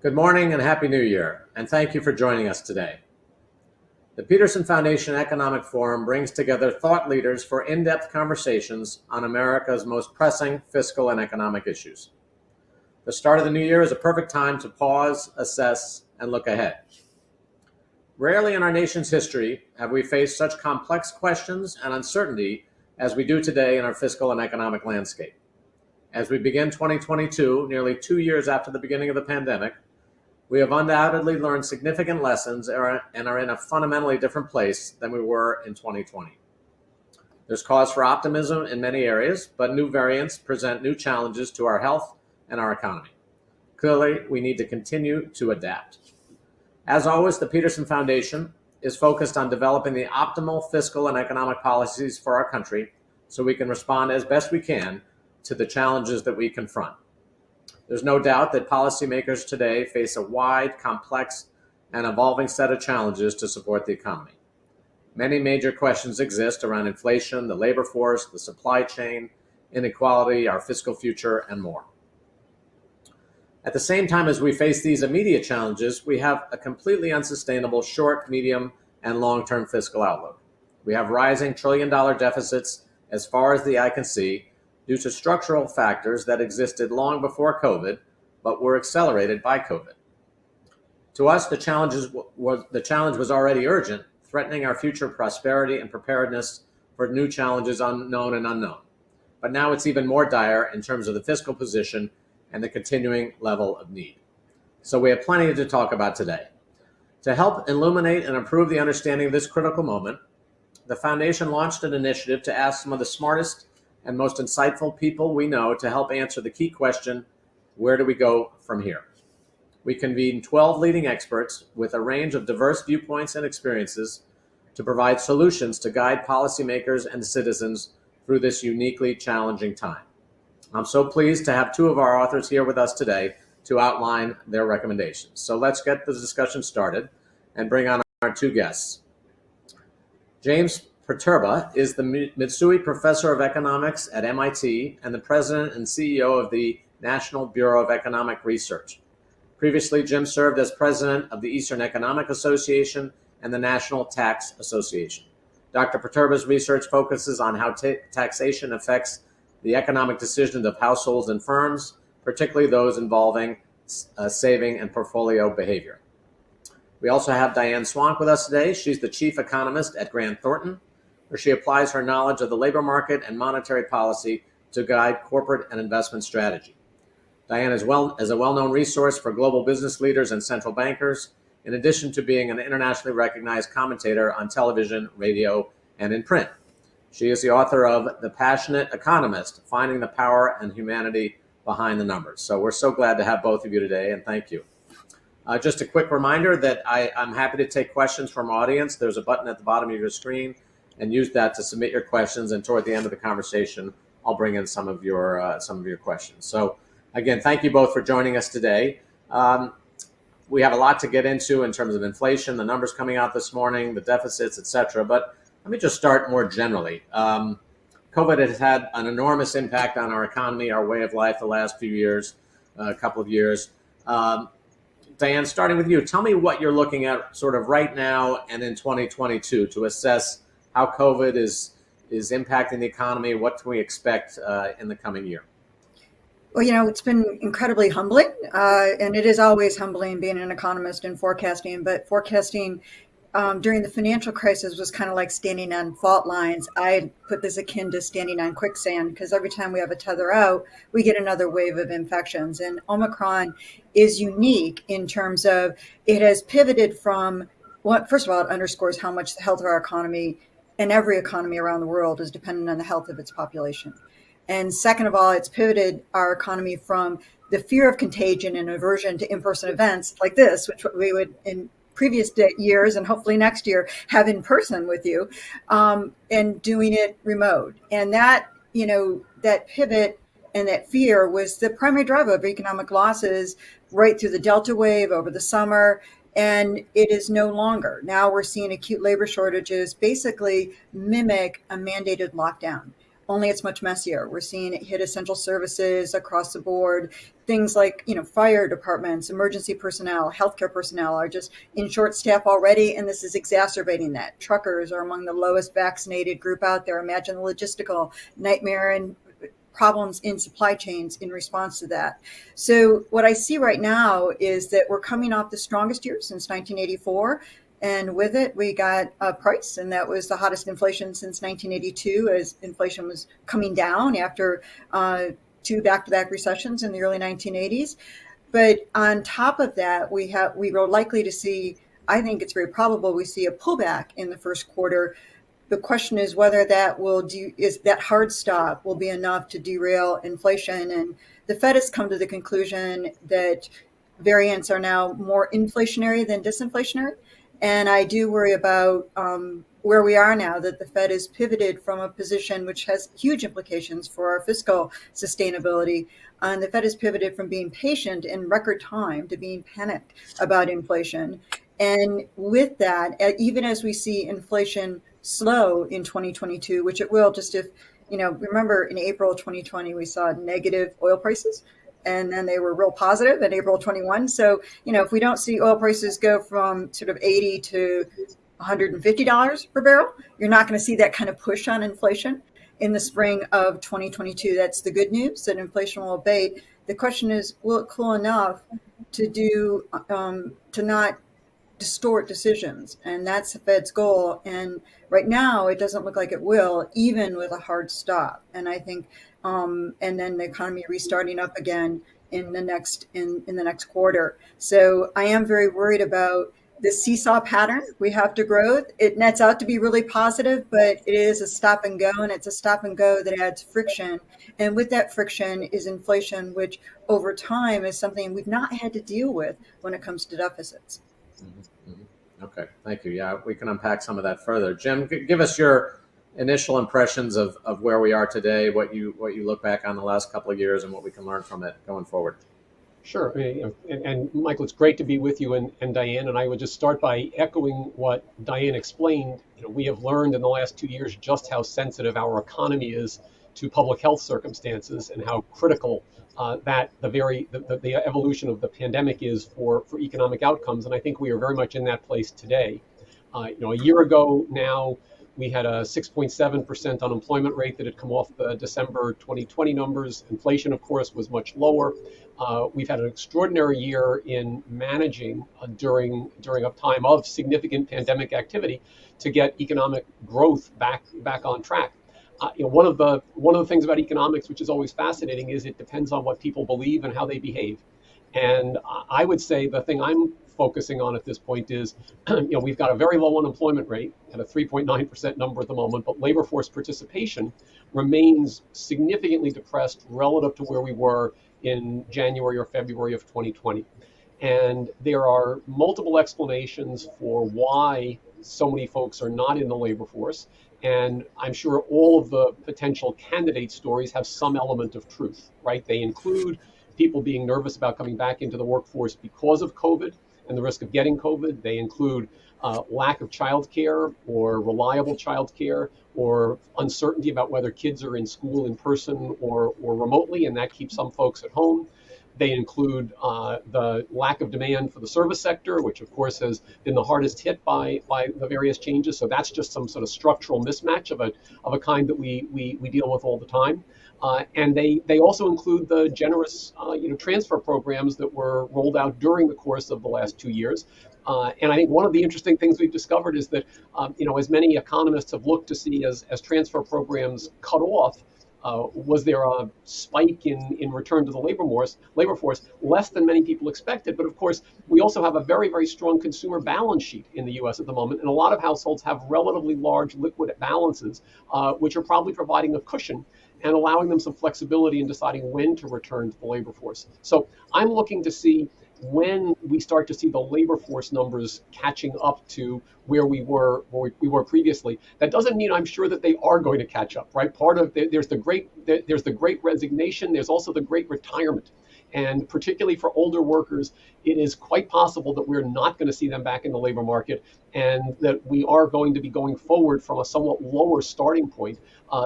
Good morning and Happy New Year, and thank you for joining us today. The Peterson Foundation Economic Forum brings together thought leaders for in-depth conversations on America's most pressing fiscal and economic issues. The start of the new year is a perfect time to pause, assess, and look ahead. Rarely in our nation's history have we faced such complex questions and uncertainty as we do today in our fiscal and economic landscape. As we begin 2022, nearly 2 years after the beginning of the pandemic, we have undoubtedly learned significant lessons and are in a fundamentally different place than we were in 2020. There's cause for optimism in many areas, but new variants present new challenges to our health and our economy. Clearly, we need to continue to adapt. As always, the Peterson Foundation is focused on developing the optimal fiscal and economic policies for our country so we can respond as best we can to the challenges that we confront. There's no doubt that policymakers today face a wide, complex, and evolving set of challenges to support the economy. Many major questions exist around inflation, the labor force, the supply chain, inequality, our fiscal future, and more. At the same time as we face these immediate challenges, we have a completely unsustainable short, medium, and long-term fiscal outlook. We have rising trillion-dollar deficits as far as the eye can see, due to structural factors that existed long before COVID, but were accelerated by COVID. To us, the challenge was already urgent, threatening our future prosperity and preparedness for new challenges unknown and unknown. But now it's even more dire in terms of the fiscal position and the continuing level of need. So we have plenty to talk about today. To help illuminate and improve the understanding of this critical moment, the Foundation launched an initiative to ask some of the smartest and most insightful people we know to help answer the key question, where do we go from here? We convened 12 leading experts with a range of diverse viewpoints and experiences to provide solutions to guide policymakers and citizens through this uniquely challenging time. I'm so pleased to have two of our authors here with us today to outline their recommendations. So let's get the discussion started and bring on our two guests. James Poterba is the Mitsui Professor of Economics at MIT and the President and CEO of the National Bureau of Economic Research. Previously, Jim served as President of the Eastern Economic Association and the National Tax Association. Dr. Poterba's research focuses on how taxation affects the economic decisions of households and firms, particularly those involving saving and portfolio behavior. We also have Diane Swonk with us today. She's the Chief Economist at Thornton, where she applies her knowledge of the labor market and monetary policy to guide corporate and investment strategy. Diane is a well-known resource for global business leaders and central bankers, in addition to being an internationally recognized commentator on television, radio, and in print. She is the author of The Passionate Economist, Finding the Power and Humanity Behind the Numbers. So we're so glad to have both of you today, and thank you. Just a quick reminder that I'm happy to take questions from our audience. There's a button at the bottom of your screen, and use that to submit your questions. And toward the end of the conversation, I'll bring in some of your questions. So again, thank you both for joining us today. We have a lot to get into in terms of inflation, the numbers coming out this morning, the deficits, et cetera. But let me just start more generally. COVID has had an enormous impact on our economy, our way of life the last few years, a couple of years. Diane, starting with you, tell me what you're looking at sort of right now and in 2022 to assess how COVID is impacting the economy. What can we expect in the coming year? Well, it's been incredibly humbling, and it is always humbling being an economist and forecasting, but forecasting during the financial crisis was kind of like standing on fault lines. I put this akin to standing on quicksand, because every time we have a tether out, we get another wave of infections. And Omicron is unique in terms of it has pivoted from, first of all, it underscores how much the health of our economy and every economy around the world is dependent on the health of its population. And second of all, it's pivoted our economy from the fear of contagion and aversion to in-person events like this, which we would in previous years and hopefully next year have in person with you, and doing it remote. And that, that pivot and that fear was the primary driver of economic losses right through the Delta wave over the summer. And it is no longer. Now we're seeing acute labor shortages basically mimic a mandated lockdown. only it's much messier. We're seeing it hit essential services across the board. Things like, fire departments, emergency personnel, healthcare personnel are just in short staff already, and this is exacerbating that. Truckers are among the lowest vaccinated group out there. Imagine the logistical nightmare and problems in supply chains in response to that. So what I see right now is that we're coming off the strongest year since 1984. And with it, we got a price, and that was the hottest inflation since 1982, as inflation was coming down after two back-to-back recessions in the early 1980s. But on top of that, we were likely to see, I think it's very probable we see a pullback in the first quarter. The question is whether that is that hard stop will be enough to derail inflation. And the Fed has come to the conclusion that variants are now more inflationary than disinflationary. And I do worry about where we are now, that the Fed has pivoted from a position which has huge implications for our fiscal sustainability. And the Fed has pivoted from being patient in record time to being panicked about inflation. And with that, even as we see inflation slow in 2022, which it will, just if, remember in April 2020, we saw negative oil prices, and then they were real positive in April 21. So, if we don't see oil prices go from sort of 80 to $150 per barrel, you're not going to see that kind of push on inflation in the spring of 2022. That's the good news, that inflation will abate. The question is, will it cool enough to not distort decisions? And that's the Fed's goal. And right now, it doesn't look like it will, even with a hard stop. And I think, and then the economy restarting up again in the next quarter. So I am very worried about the seesaw pattern we have to growth. It nets out to be really positive, but it is a stop and go, and it's a stop and go that adds friction. And with that friction is inflation, which over time is something we've not had to deal with when it comes to deficits. Okay, thank you. Yeah, we can unpack some of that further. Jim, give us your initial impressions of where we are today, what you look back on the last couple of years, and what we can learn from it going forward. Sure. And Michael, it's great to be with you and Diane. And I would just start by echoing what Diane explained. We have learned in the last 2 years just how sensitive our economy is to public health circumstances, and how critical that the evolution of the pandemic is for economic outcomes. And I think we are very much in that place today. A year ago now, we had a 6.7% unemployment rate that had come off the December 2020 numbers. Inflation, of course, was much lower. We've had an extraordinary year in managing during a time of significant pandemic activity to get economic growth back on track. One of the things about economics, which is always fascinating, is it depends on what people believe and how they behave. And I would say the thing I'm focusing on at this point is, we've got a very low unemployment rate at a 3.9% number at the moment, but labor force participation remains significantly depressed relative to where we were in January or February of 2020. And there are multiple explanations for why so many folks are not in the labor force. And I'm sure all of the potential candidate stories have some element of truth, right? They include people being nervous about coming back into the workforce because of COVID and the risk of getting COVID. They include lack of childcare or reliable childcare, or uncertainty about whether kids are in school in person or remotely, and that keeps some folks at home. They include the lack of demand for the service sector, which of course has been the hardest hit by the various changes. So that's just some sort of structural mismatch of a kind that we deal with all the time. And they also include the generous transfer programs that were rolled out during the course of the last 2 years. And I think one of the interesting things we've discovered is that as many economists have looked to see as transfer programs cut off, was there a spike in return to the labor force? Less than many people expected. But of course, we also have a very, very strong consumer balance sheet in the U.S. at the moment. And a lot of households have relatively large liquid balances, which are probably providing a cushion and allowing them some flexibility in deciding when to return to the labor force. So I'm looking to see when we start to see the labor force numbers catching up to where we were previously. That doesn't mean I'm sure that they are going to catch up, right? There's the great resignation. There's also the great retirement. And particularly for older workers, it is quite possible that we're not going to see them back in the labor market, and that we are going to be going forward from a somewhat lower starting point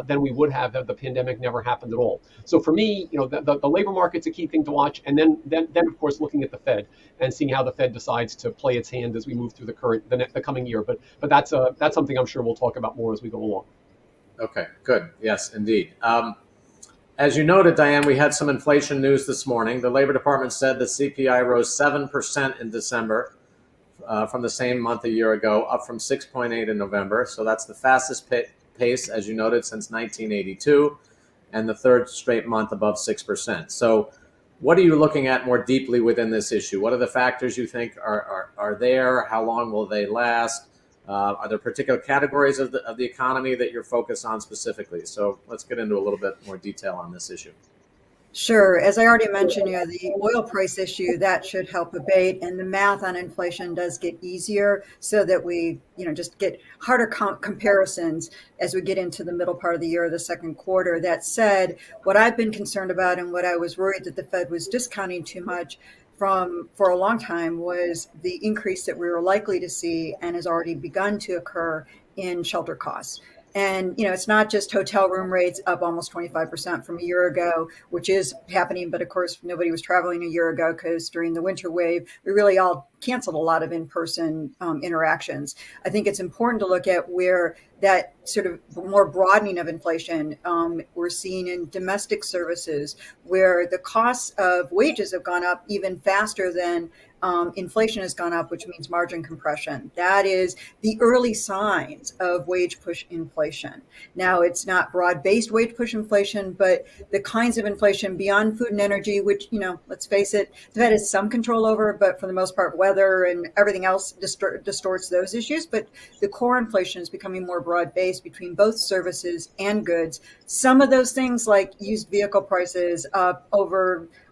than we would have had the pandemic never happened at all. So for me, the labor market's a key thing to watch, and then of course looking at the Fed and seeing how the Fed decides to play its hand as we move through the coming year. But that's something I'm sure we'll talk about more as we go along. Okay, good. Yes, indeed. As you noted, Diane, we had some inflation news this morning. The Labor Department said the CPI rose 7% in December from the same month a year ago, up from 6.8 in November. So that's the fastest pace, as you noted, since 1982, and the third straight month above 6%. So what are you looking at more deeply within this issue? What are the factors you think are there? How long will they last? Are there particular categories of the economy that you're focused on specifically? So let's get into a little bit more detail on this issue. Sure. As I already mentioned, the oil price issue, that should help abate, and the math on inflation does get easier so that we, just get harder comparisons as we get into the middle part of the year, the second quarter. That said, what I've been concerned about and what I was worried that the Fed was discounting too much for a long time was the increase that we were likely to see and has already begun to occur in shelter costs. And, it's not just hotel room rates up almost 25% from a year ago, which is happening. But of course, nobody was traveling a year ago because during the winter wave, we really all canceled a lot of in-person interactions. I think it's important to look at where that sort of more broadening of inflation we're seeing in domestic services, where the costs of wages have gone up even faster than inflation has gone up, which means margin compression. That is the early signs of wage push inflation. Now, it's not broad-based wage push inflation, but the kinds of inflation beyond food and energy, which, let's face it, the Fed has some control over, but for the most part, weather and everything else distorts those issues. But the core inflation is becoming more broad-based between both services and goods. Some of those things, like used vehicle prices, up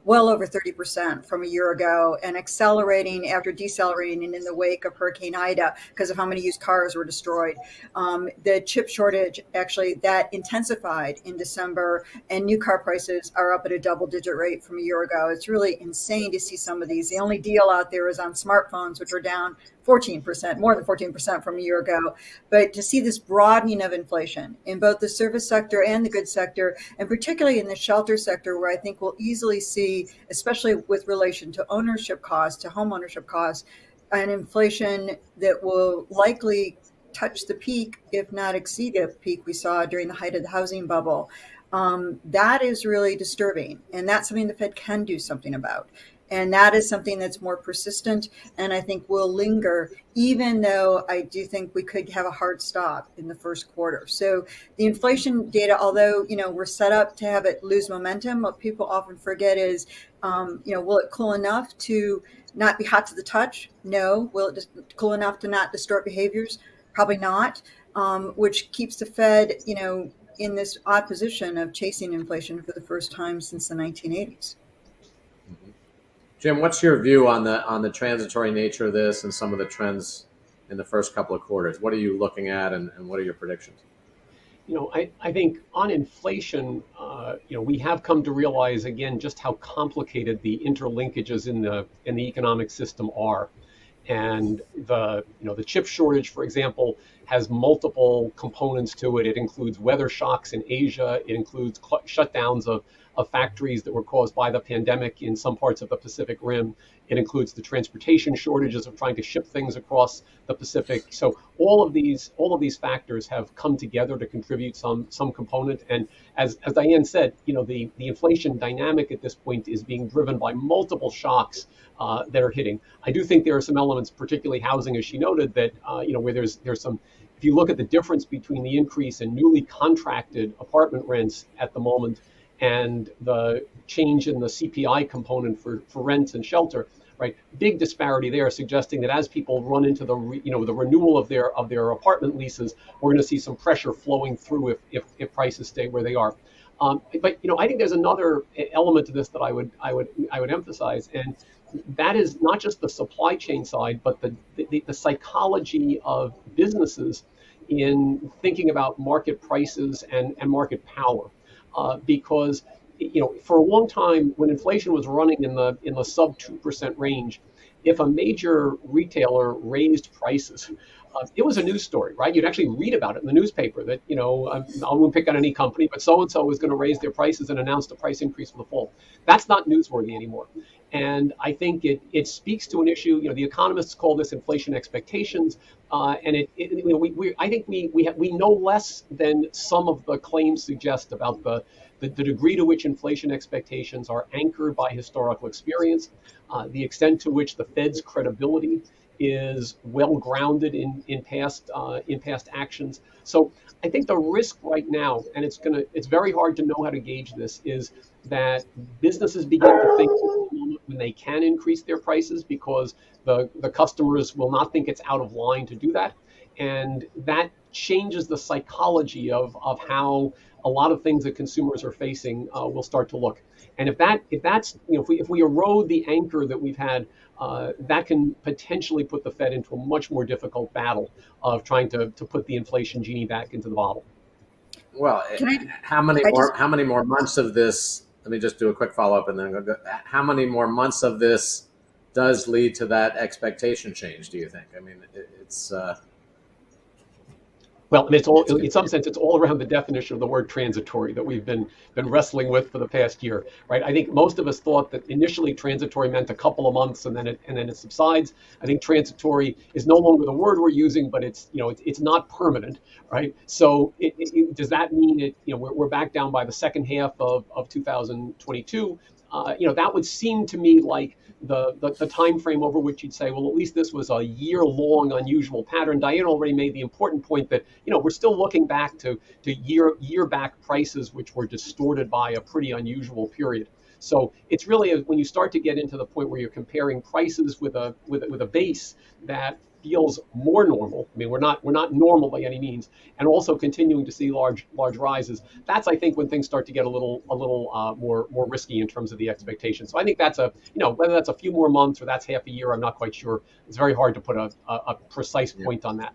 well over 30% from a year ago, and accelerating after decelerating in the wake of Hurricane Ida because of how many used cars were destroyed. The chip shortage, actually, that intensified in December, and new car prices are up at a double-digit rate from a year ago. It's really insane to see some of these. The only deal out there is on smartphones, which are down 14%, more than 14% from a year ago. But to see this broadening of inflation in both the service sector and the goods sector, and particularly in the shelter sector, where I think we'll easily see, especially with relation to ownership costs, to home ownership costs, an inflation that will likely touch the peak, if not exceed the peak we saw during the height of the housing bubble. That is really disturbing. And that's something the Fed can do something about. And that is something that's more persistent and I think will linger, even though I do think we could have a hard stop in the first quarter. So the inflation data, although, we're set up to have it lose momentum, what people often forget is, will it cool enough to not be hot to the touch? No. Will it cool enough to not distort behaviors? Probably not, which keeps the Fed, in this odd position of chasing inflation for the first time since the 1980s. Jim, what's your view on the transitory nature of this and some of the trends in the first couple of quarters? What are you looking at, and what are your predictions? I think on inflation, we have come to realize again just how complicated the interlinkages in the economic system are. And the chip shortage, for example, has multiple components to it. It includes weather shocks in Asia. It includes shutdowns of factories that were caused by the pandemic in some parts of the Pacific Rim. It includes the transportation shortages of trying to ship things across the Pacific. So all of these factors have come together to contribute some component. And as Diane said, the inflation dynamic at this point is being driven by multiple shocks that are hitting. I do think there are some elements, particularly housing, as she noted, that where there's some. If you look at the difference between the increase in newly contracted apartment rents at the moment and the change in the CPI component for rents and shelter, right? Big disparity there, suggesting that as people run into the renewal of their apartment leases, we're going to see some pressure flowing through if prices stay where they are. But I think there's another element to this that I would emphasize, and that is not just the supply chain side, but the psychology of businesses in thinking about market prices and market power. Because for a long time when inflation was running in the sub 2% range, if a major retailer raised prices, it was a news story, right? You'd actually read about it in the newspaper that, I won't pick on any company, but so and so is going to raise their prices and announce the price increase for the fall. That's not newsworthy anymore. And I think it speaks to an issue. The economists call this inflation expectations, and I think we know less than some of the claims suggest about the degree to which inflation expectations are anchored by historical experience, the extent to which the Fed's credibility is well grounded in past actions. So I think the risk right now, and it's very hard to know how to gauge this, is that businesses begin to think when they can increase their prices because the customers will not think it's out of line to do that, and that changes the psychology of how a lot of things that consumers are facing will start to look. And if we erode the anchor that we've had, that can potentially put the Fed into a much more difficult battle of trying to put the inflation genie back into the bottle. Well, how many more months of this? Let me just do a quick follow up and then go. How many more months of this does lead to that expectation change? Do you think? I mean, it's. Well, in some sense, it's all around the definition of the word transitory that we've been wrestling with for the past year, right? I think most of us thought that initially transitory meant a couple of months and then it subsides. I think transitory is no longer the word we're using, but it's not permanent, right? So does that mean we're back down by the second half of 2022? That would seem to me like the time frame over which you'd say, well, at least this was a year-long unusual pattern. Diane already made the important point that we're still looking back to year back prices which were distorted by a pretty unusual period. So it's really when you start to get into the point where you're comparing prices with a base that feels more normal. I mean, we're not normal by any means, and also continuing to see large rises. That's, I think, when things start to get a little more risky in terms of the expectations. So I think that's whether that's a few more months or that's half a year, I'm not quite sure. It's very hard to put a precise point on that.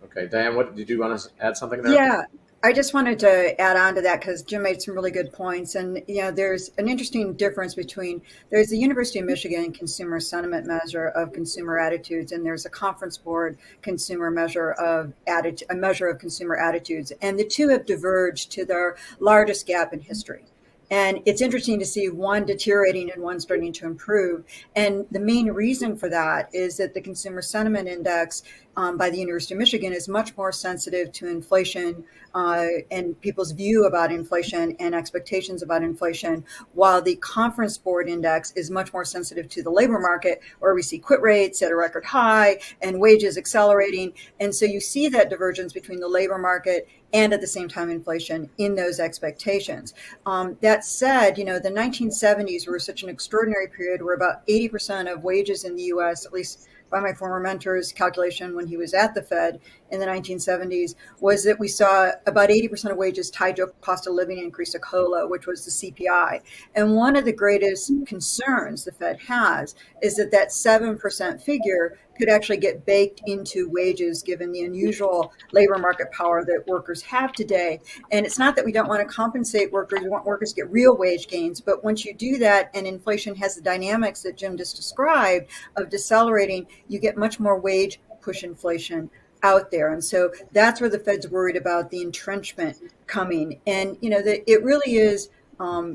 Okay, Diane, what did you want to add something there? Yeah. I just wanted to add on to that because Jim made some really good points. And, there's an interesting difference between there's the University of Michigan consumer sentiment measure of consumer attitudes, and there's a Conference Board consumer measure of a measure of consumer attitudes. And the two have diverged to their largest gap in history. And it's interesting to see one deteriorating and one starting to improve. And the main reason for that is that the Consumer Sentiment Index by the University of Michigan is much more sensitive to inflation and people's view about inflation and expectations about inflation, while the Conference Board Index is much more sensitive to the labor market, where we see quit rates at a record high and wages accelerating. And so you see that divergence between the labor market and at the same time inflation in those expectations. That said, the 1970s were such an extraordinary period where about 80% of wages in the US, at least by my former mentor's calculation when he was at the Fed in the 1970s, was that we saw about 80% of wages tied to a cost of living increase, a COLA, which was the CPI. And one of the greatest concerns the Fed has is that 7% figure could actually get baked into wages given the unusual labor market power that workers have today. And it's not that we don't want to compensate workers, we want workers to get real wage gains, but once you do that and inflation has the dynamics that Jim just described of decelerating, you get much more wage push inflation out there. And so that's where the Fed's worried about the entrenchment coming. And, it really is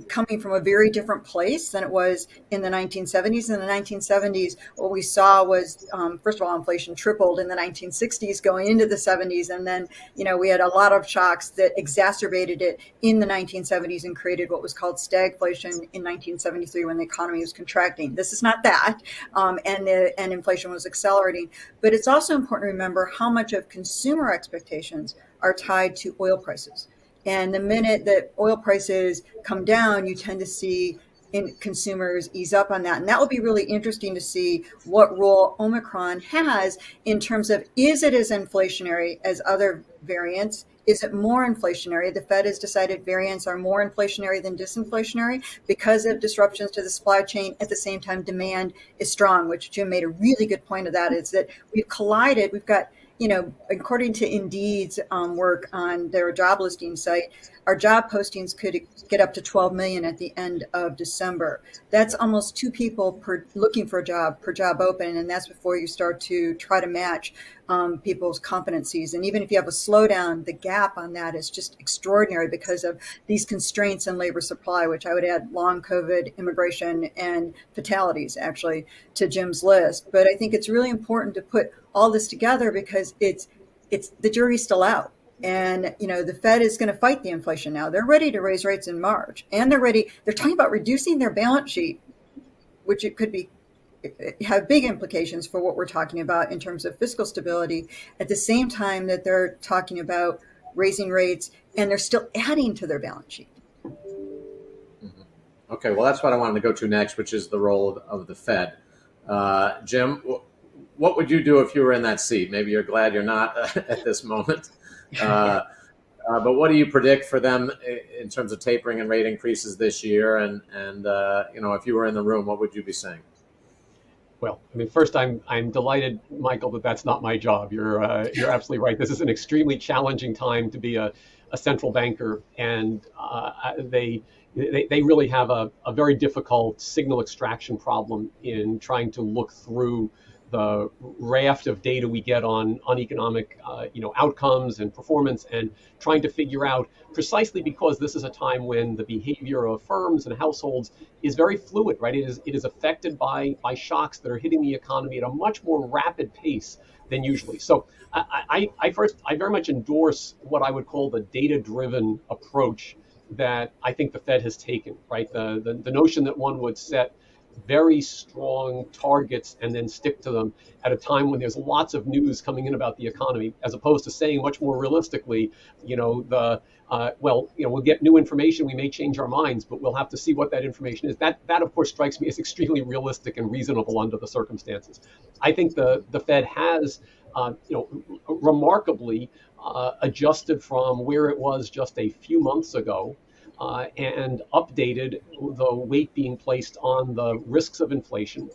coming from a very different place than it was in the 1970s. In the 1970s, what we saw was, first of all, inflation tripled in the 1960s going into the 70s. And then, we had a lot of shocks that exacerbated it in the 1970s and created what was called stagflation in 1973 when the economy was contracting. This is not that. And inflation was accelerating. But it's also important to remember how much of consumer expectations are tied to oil prices. And the minute that oil prices come down, you tend to see consumers ease up on that. And that will be really interesting to see what role Omicron has in terms of, is it as inflationary as other variants? Is it more inflationary? The Fed has decided variants are more inflationary than disinflationary because of disruptions to the supply chain. At the same time, demand is strong, which Jim made a really good point of that, is that we've collided. We've got, according to Indeed's work on their job listing site, our job postings could get up to 12 million at the end of December. That's almost 2 people per looking for a job per job open, and that's before you start to try to match people's competencies. And even if you have a slowdown, the gap on that is just extraordinary because of these constraints in labor supply, which I would add long COVID, immigration, and fatalities actually to Jim's list. But I think it's really important to put all this together because it's the jury's still out. And, the Fed is going to fight the inflation now. They're ready to raise rates in March, and they're talking about reducing their balance sheet, which it could have big implications for what we're talking about in terms of fiscal stability at the same time that they're talking about raising rates, and they're still adding to their balance sheet. Mm-hmm. Okay, well, that's what I wanted to go to next, which is the role of the Fed. Jim, what would you do if you were in that seat? Maybe you're glad you're not at this moment. But what do you predict for them in terms of tapering and rate increases this year? And if you were in the room, what would you be saying? Well, first, I'm delighted, Michael, that that's not my job. You're absolutely right. This is an extremely challenging time to be a central banker, and they really have a very difficult signal extraction problem in trying to look through the raft of data we get on economic outcomes and performance, and trying to figure out, precisely because this is a time when the behavior of firms and households is very fluid, right? It is affected by shocks that are hitting the economy at a much more rapid pace than usually. So I very much endorse what I would call the data-driven approach that I think the Fed has taken, right? The notion that one would set very strong targets and then stick to them at a time when there's lots of news coming in about the economy, as opposed to saying much more realistically, we'll get new information, we may change our minds, but we'll have to see what that information is. That of course strikes me as extremely realistic and reasonable under the circumstances. I think the Fed has remarkably adjusted from where it was just a few months ago, and updated the weight being placed on the risks of inflation.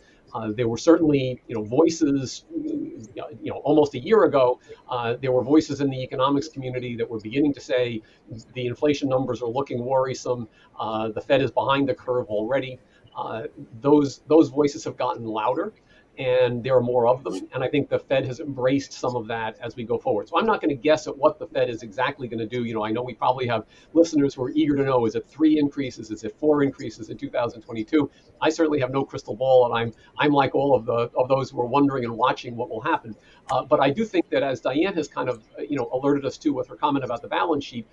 There were certainly, voices, almost a year ago, there were voices in the economics community that were beginning to say the inflation numbers are looking worrisome. The Fed is behind the curve already. Those voices have gotten louder, and there are more of them. And I think the Fed has embraced some of that as we go forward. So I'm not going to guess at what the Fed is exactly going to do. I know we probably have listeners who are eager to know, is it 3 increases? Is it 4 increases in 2022? I certainly have no crystal ball, and I'm like all of those who are wondering and watching what will happen. But I do think that, as Diane has kind of alerted us to with her comment about the balance sheet,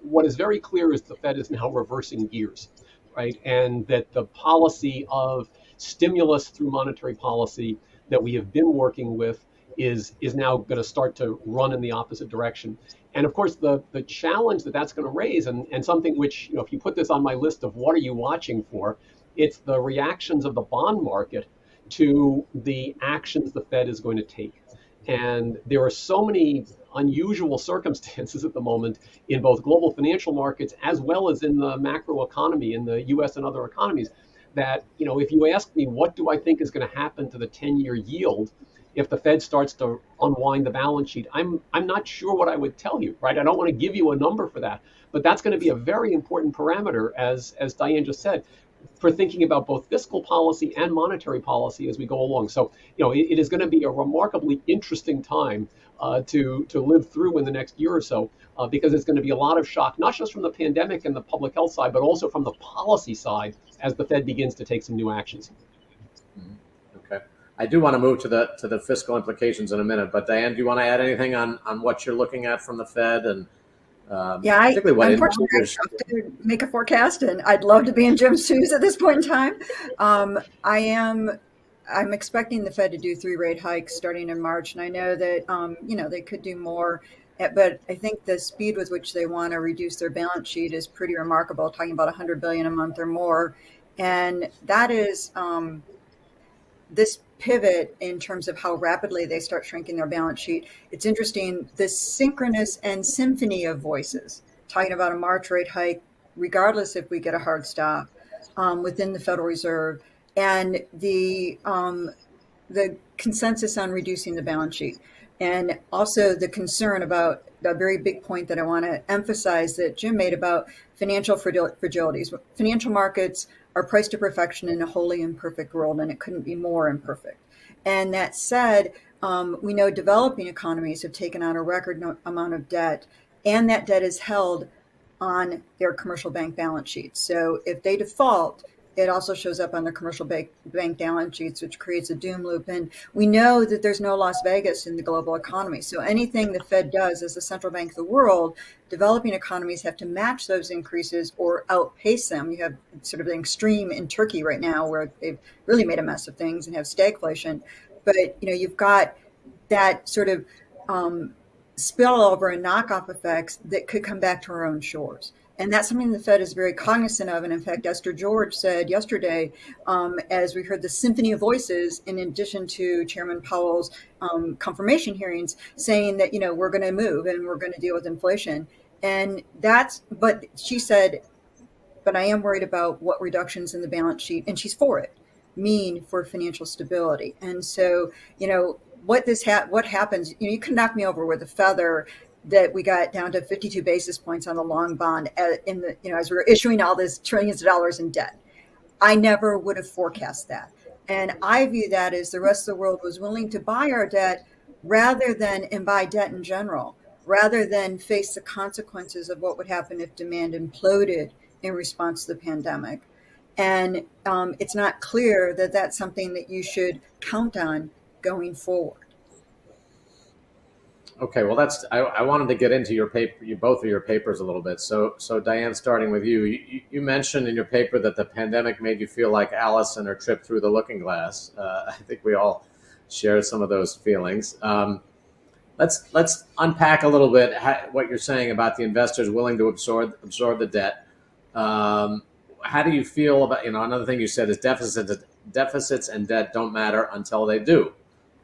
what is very clear is the Fed is now reversing gears, right? And that the policy of stimulus through monetary policy that we have been working with is now going to start to run in the opposite direction. And of course, the challenge that's going to raise, and something which, if you put this on my list of what are you watching for, it's the reactions of the bond market to the actions the Fed is going to take. And there are so many unusual circumstances at the moment in both global financial markets as well as in the macro economy in the US and other economies, that, if you ask me what do I think is going to happen to the 10-year yield if the Fed starts to unwind the balance sheet, I'm not sure what I would tell you, right? I don't want to give you a number for that, but that's going to be a very important parameter, as Diane just said, for thinking about both fiscal policy and monetary policy as we go along. So, it is going to be a remarkably interesting time to live through in the next year or so, because it's going to be a lot of shock, not just from the pandemic and the public health side, but also from the policy side as the Fed begins to take some new actions. Okay. I do want to move to the fiscal implications in a minute, but Diane, do you want to add anything on what you're looking at from the Fed? And unfortunately, I have to make a forecast, and I'd love to be in Jim's shoes at this point in time. I'm expecting the Fed to do 3 rate hikes starting in March, and I know that they could do more, but I think the speed with which they want to reduce their balance sheet is pretty remarkable. Talking about $100 billion a month or more, and that is this pivot in terms of how rapidly they start shrinking their balance sheet. It's interesting, this synchronous and symphony of voices talking about a March rate hike, regardless if we get a hard stop within the Federal Reserve, and the consensus on reducing the balance sheet, and also the concern about a very big point that I want to emphasize that Jim made about financial fragilities. Financial markets are priced to perfection in a wholly imperfect world, and it couldn't be more imperfect. And that said, we know developing economies have taken on a record amount of debt, and that debt is held on their commercial bank balance sheets. So if they default, it also shows up on the commercial bank balance sheets, which creates a doom loop. And we know that there's no Las Vegas in the global economy. So anything the Fed does as the central bank of the world, developing economies have to match those increases or outpace them. You have sort of an extreme in Turkey right now where they've really made a mess of things and have stagflation. But you've got that sort of spillover and knockoff effects that could come back to our own shores. And that's something the Fed is very cognizant of. And in fact, Esther George said yesterday, as we heard the symphony of voices, in addition to Chairman Powell's confirmation hearings, saying that, we're going to move and we're going to deal with inflation. And but she said, but I am worried about what reductions in the balance sheet, and she's for it, mean for financial stability. And so, what happens, you can knock me over with a feather that we got down to 52 basis points on the long bond as we were issuing all this trillions of dollars in debt. I never would have forecast that. And I view that as the rest of the world was willing to buy our debt and buy debt in general, rather than face the consequences of what would happen if demand imploded in response to the pandemic. And it's not clear that that's something that you should count on going forward. Okay, well, I wanted to get into both of your papers a little bit. So Diane, starting with you, you mentioned in your paper that the pandemic made you feel like Alice and her trip through the Looking Glass. I think we all share some of those feelings. Let's unpack a little bit what you're saying about the investors willing to absorb the debt. How do you feel about, another thing you said is deficits and debt don't matter until they do.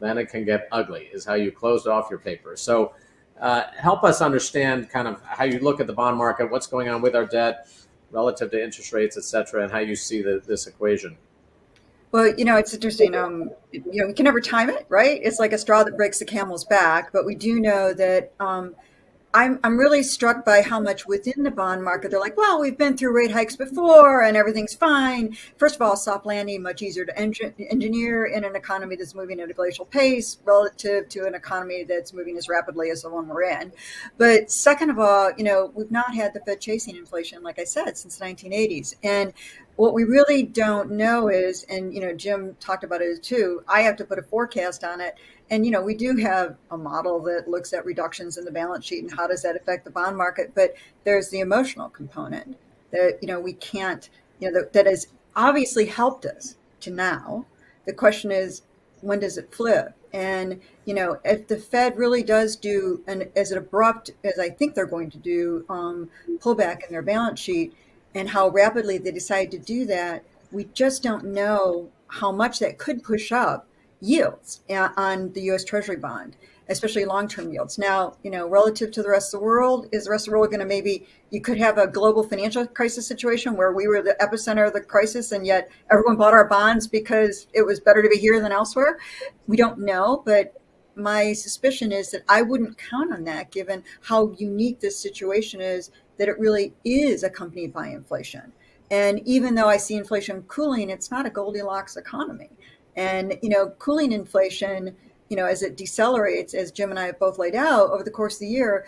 Then it can get ugly, is how you closed off your paper. So help us understand kind of how you look at the bond market, what's going on with our debt relative to interest rates, et cetera, and how you see this equation. Well, it's interesting. We can never time it, right? It's like a straw that breaks the camel's back. But we do know that I'm really struck by how much within the bond market they're like, well, we've been through rate hikes before and everything's fine. First of all, soft landing, much easier to engineer in an economy that's moving at a glacial pace relative to an economy that's moving as rapidly as the one we're in. But second of all, we've not had the Fed chasing inflation, like I said, since the 1980s. And what we really don't know is, and Jim talked about it too, I have to put a forecast on it. And, we do have a model that looks at reductions in the balance sheet and how does that affect the bond market. But there's the emotional component that, we can't, that has obviously helped us to now. The question is, when does it flip? And, if the Fed really does do, and as abrupt as I think they're going to do, pullback in their balance sheet, and how rapidly they decide to do that, we just don't know how much that could push up yields on the U.S. Treasury bond, especially long-term yields. Now, relative to the rest of the world, is the rest of the world going to you could have a global financial crisis situation where we were the epicenter of the crisis and yet everyone bought our bonds because it was better to be here than elsewhere? We don't know, but my suspicion is that I wouldn't count on that given how unique this situation is, that it really is accompanied by inflation. And even though I see inflation cooling, it's not a Goldilocks economy. And, cooling inflation, as it decelerates, as Jim and I have both laid out over the course of the year,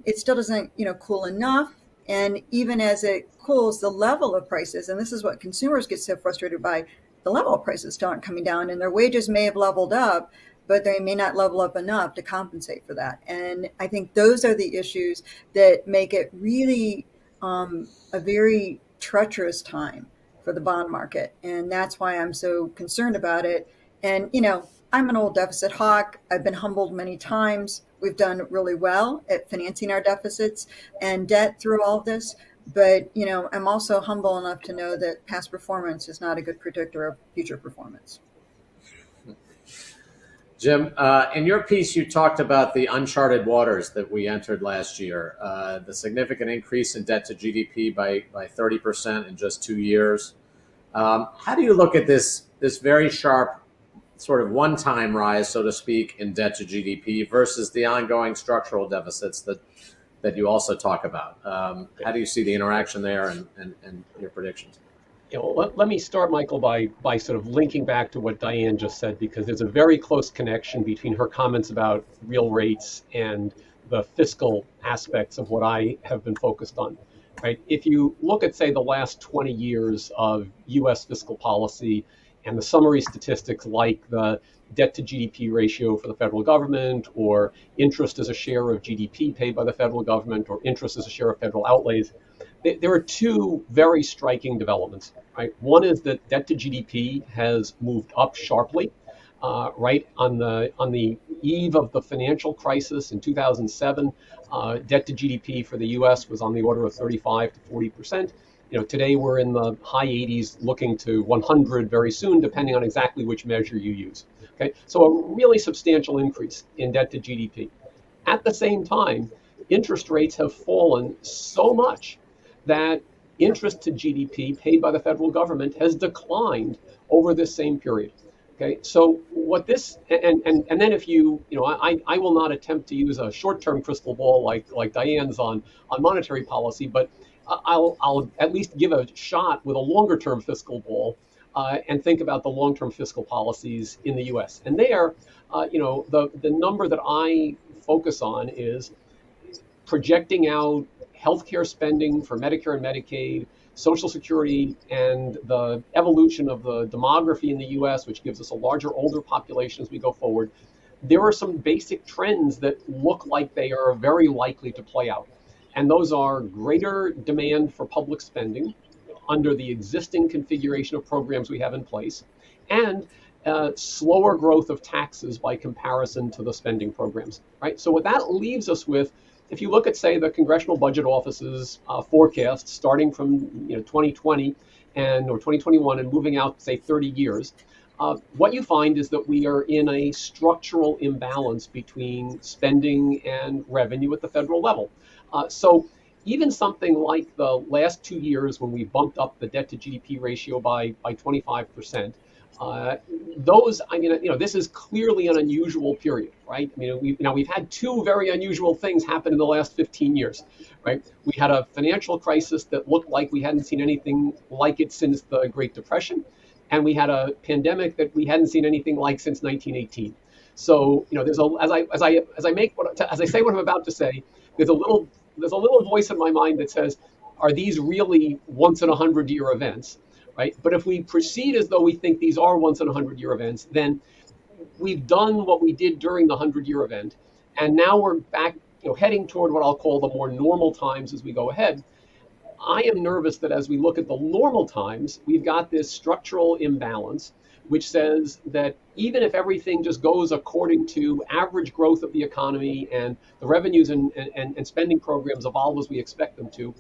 it still doesn't, cool enough. And even as it cools, the level of prices, and this is what consumers get so frustrated by, the level of prices still aren't coming down, and their wages may have leveled up, but they may not level up enough to compensate for that. And I think those are the issues that make it really a very treacherous time for the bond market. And that's why I'm so concerned about it. And, I'm an old deficit hawk. I've been humbled many times. We've done really well at financing our deficits and debt through all of this. But, I'm also humble enough to know that past performance is not a good predictor of future performance. Jim, in your piece, you talked about the uncharted waters that we entered last year, the significant increase in debt to GDP by 30% in just 2 years. How do you look at this very sharp sort of one-time rise, so to speak, in debt to GDP versus the ongoing structural deficits that you also talk about. How do you see the interaction there and your predictions? Let me start, Michael, by sort of linking back to what Diane just said, because there's a very close connection between her comments about real rates and the fiscal aspects of what I have been focused on. Right? If you look at, say, the last 20 years of U.S. fiscal policy and the summary statistics like the debt to GDP ratio for the federal government, or interest as a share of GDP paid by the federal government, or interest as a share of federal outlays, there are two very striking developments. Right, one is that debt to GDP has moved up sharply. Right on the eve of the financial crisis in 2007, debt to GDP for the U.S. was on the order of 35 to 40%. Today we're in the high 80s, looking to 100 very soon, depending on exactly which measure you use. Okay, so a really substantial increase in debt to GDP. At the same time, interest rates have fallen so much that interest to GDP paid by the federal government has declined over this same period. Okay, so what this and then if I will not attempt to use a short-term crystal ball like Diane's on monetary policy, but I'll at least give a shot with a longer-term fiscal ball and think about the long-term fiscal policies in the U.S. And there, the number that I focus on is projecting out healthcare spending for Medicare and Medicaid, Social Security, and the evolution of the demography in the US, which gives us a larger, older population as we go forward. There are some basic trends that look like they are very likely to play out. And those are greater demand for public spending under the existing configuration of programs we have in place, and slower growth of taxes by comparison to the spending programs. Right. So what that leaves us with, if you look at, say, the Congressional Budget Office's forecast starting from 2020 or 2021 and moving out, say, 30 years, what you find is that we are in a structural imbalance between spending and revenue at the federal level. So even something like the last 2 years, when we bumped up the debt to GDP ratio by 25%, this is clearly an unusual period, right? We've had two very unusual things happen in the last 15 years, right? We had a financial crisis that looked like we hadn't seen anything like it since the Great Depression, and we had a pandemic that we hadn't seen anything like since 1918. So, there's as I say what I'm about to say, there's a little voice in my mind that says, are these really once in 100-year events? Right? But if we proceed as though we think these are once in 100-year events, then we've done what we did during the 100-year event, and now we're back, heading toward what I'll call the more normal times as we go ahead. I am nervous that as we look at the normal times, we've got this structural imbalance, which says that even if everything just goes according to average growth of the economy and the revenues and spending programs evolve as we expect them to,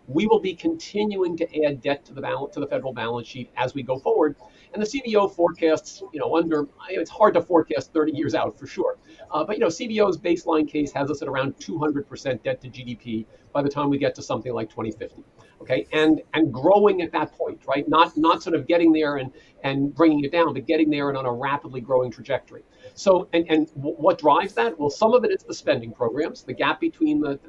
we will be continuing to add debt to the federal balance sheet as we go forward. And the CBO forecasts, it's hard to forecast 30 years out for sure. But CBO's baseline case has us at around 200% debt to GDP by the time we get to something like 2050. Okay, and growing at that point, right? Not sort of getting there and bringing it down, but getting there and on a rapidly growing trajectory. So, and what drives that? Well, some of it is the spending programs, the gap between the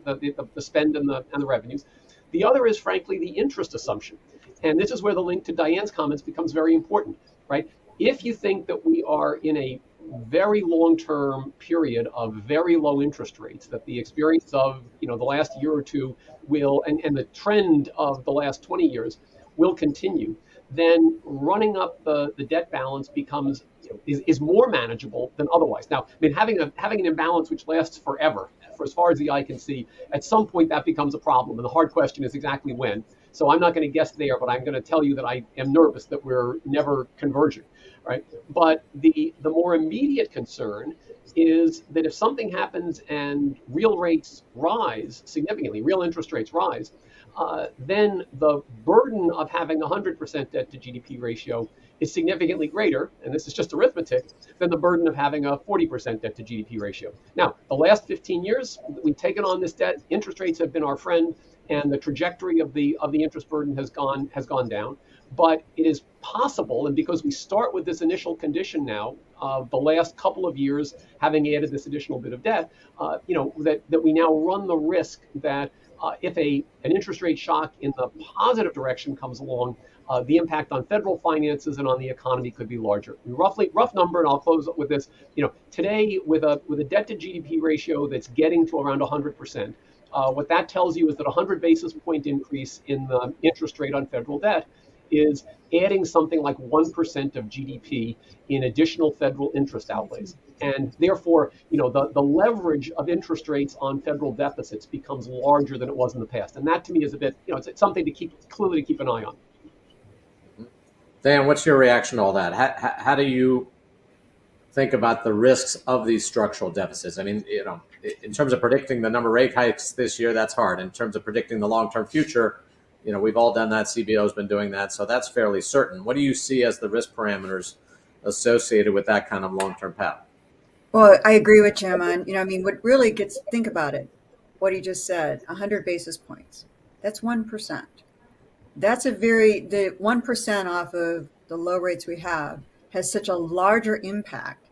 spend and the revenues. The other is, frankly, the interest assumption. And this is where the link to Diane's comments becomes very important, right? If you think that we are in a very long-term period of very low interest rates, that the experience of the last year or two will, and the trend of the last 20 years will continue, then running up the debt balance becomes is more manageable than otherwise. Now, having an imbalance which lasts forever, for as far as the eye can see, at some point that becomes a problem, and the hard question is exactly when. So I'm not going to guess there, but I'm going to tell you that I am nervous that we're never converging, right? But the more immediate concern is that if something happens and real rates rise significantly, real interest rates rise, then the burden of having 100% debt to GDP ratio is significantly greater, and this is just arithmetic, than the burden of having a 40% debt to GDP ratio. Now, the last 15 years, we've taken on this debt, interest rates have been our friend, and the trajectory of the interest burden has gone down. But it is possible, and because we start with this initial condition now, the last couple of years having added this additional bit of debt, that we now run the risk that if an interest rate shock in the positive direction comes along, the impact on federal finances and on the economy could be larger. Rough number, and I'll close with this. Today with a debt to GDP ratio that's getting to around 100%, what that tells you is that a 100 basis point increase in the interest rate on federal debt is adding something like 1% of GDP in additional federal interest outlays. And therefore, the leverage of interest rates on federal deficits becomes larger than it was in the past. And that to me is a bit, it's something to keep an eye on. Dan, what's your reaction to all that? How do you think about the risks of these structural deficits? I mean, in terms of predicting the number of rate hikes this year, that's hard. In terms of predicting the long-term future, we've all done that. CBO's been doing that. So that's fairly certain. What do you see as the risk parameters associated with that kind of long-term path? Well, I agree with Jim on, what really think about it, what he just said, 100 basis points. That's 1%. That's the 1% off of the low rates we have has such a larger impact,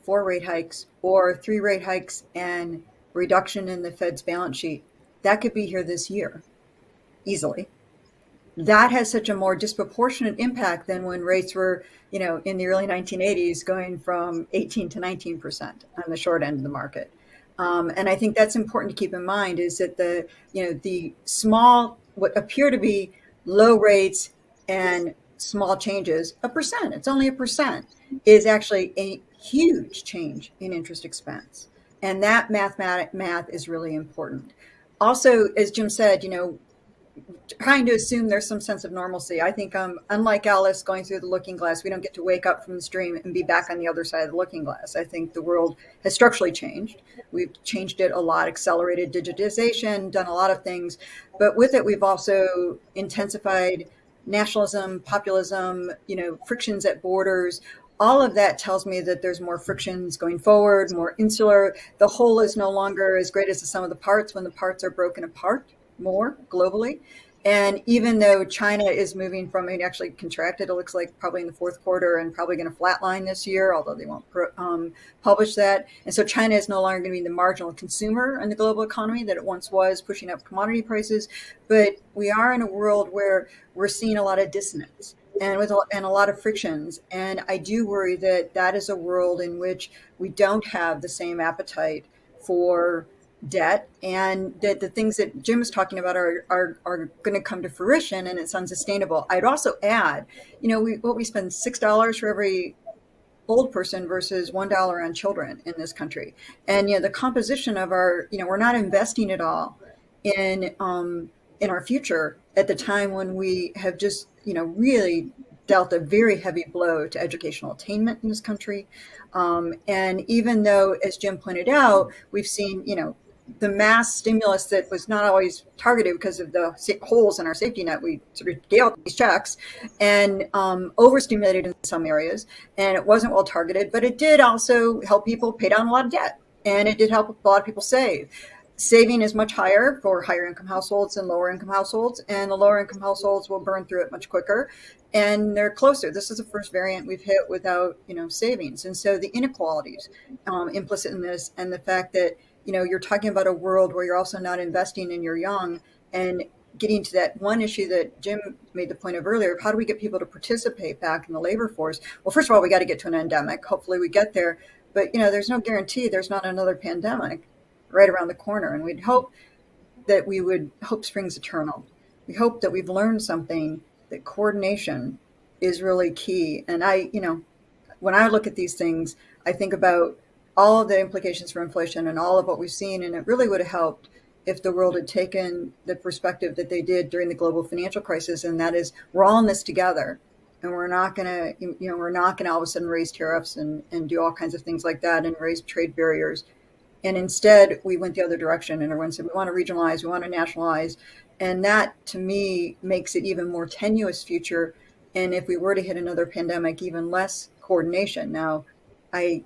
4 rate hikes or 3 rate hikes and reduction in the Fed's balance sheet. That could be here this year. Easily. That has such a more disproportionate impact than when rates were, in the early 1980s going from 18 to 19% on the short end of the market. And I think that's important to keep in mind is that the small, what appear to be low rates and small changes, 1%, it's only 1%, is actually a huge change in interest expense. And that math is really important. Also, as Jim said, trying to assume there's some sense of normalcy. I think unlike Alice going through the looking glass, we don't get to wake up from the stream and be back on the other side of the looking glass. I think the world has structurally changed. We've changed it a lot, accelerated digitization, done a lot of things. But with it, we've also intensified nationalism, populism, frictions at borders. All of that tells me that there's more frictions going forward, more insular. The whole is no longer as great as the sum of the parts when the parts are broken apart more globally. And even though China is moving from, it actually contracted, it looks like probably in the fourth quarter and probably going to flatline this year, although they won't publish that. And so China is no longer going to be the marginal consumer in the global economy that it once was, pushing up commodity prices. But we are in a world where we're seeing a lot of dissonance and a lot of frictions. And I do worry that is a world in which we don't have the same appetite for debt, and that the things that Jim is talking about are going to come to fruition, and it's unsustainable. I'd also add, we spend $6 for every old person versus $1 on children in this country, and the composition of our, we're not investing at all in our future at the time when we have just really dealt a very heavy blow to educational attainment in this country, and even though, as Jim pointed out, we've seen the mass stimulus that was not always targeted because of the holes in our safety net. We sort of gave out these checks and overstimulated in some areas, and it wasn't well targeted, but it did also help people pay down a lot of debt, and it did help a lot of people save. Saving is much higher for higher income households than lower income households, and the lower income households will burn through it much quicker, and they're closer. This is the first variant we've hit without savings, and so the inequalities implicit in this, and the fact that you're talking about a world where you're also not investing in your young, and getting to that one issue that Jim made the point of earlier, of how do we get people to participate back in the labor force? Well, first of all, we got to get to an endemic. Hopefully we get there, but there's no guarantee there's not another pandemic right around the corner. And we'd hope that hope springs eternal. We hope that we've learned something, that coordination is really key. And when I look at these things, I think about all of the implications for inflation and all of what we've seen. And it really would have helped if the world had taken the perspective that they did during the global financial crisis. And that is, we're all in this together, and we're not going to all of a sudden raise tariffs and do all kinds of things like that and raise trade barriers. And instead we went the other direction, and everyone said, we want to regionalize, we want to nationalize. And that to me makes it even more tenuous future. And if we were to hit another pandemic, even less coordination. Now, I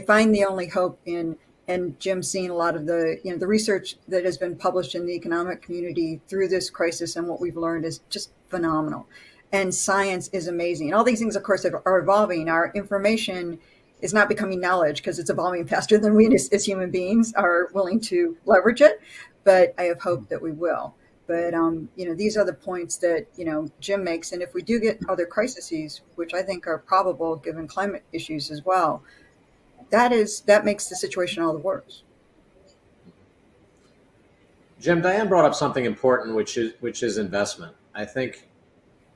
find the only hope in, and Jim's seen a lot of the, the research that has been published in the economic community through this crisis, and what we've learned is just phenomenal. And science is amazing. And all these things, of course, are evolving. Our information is not becoming knowledge because it's evolving faster than we as human beings are willing to leverage it. But I have hope that we will. But, these are the points that, Jim makes. And if we do get other crises, which I think are probable given climate issues as well, that makes the situation all the worse. Jim, Diane brought up something important, which is investment. I think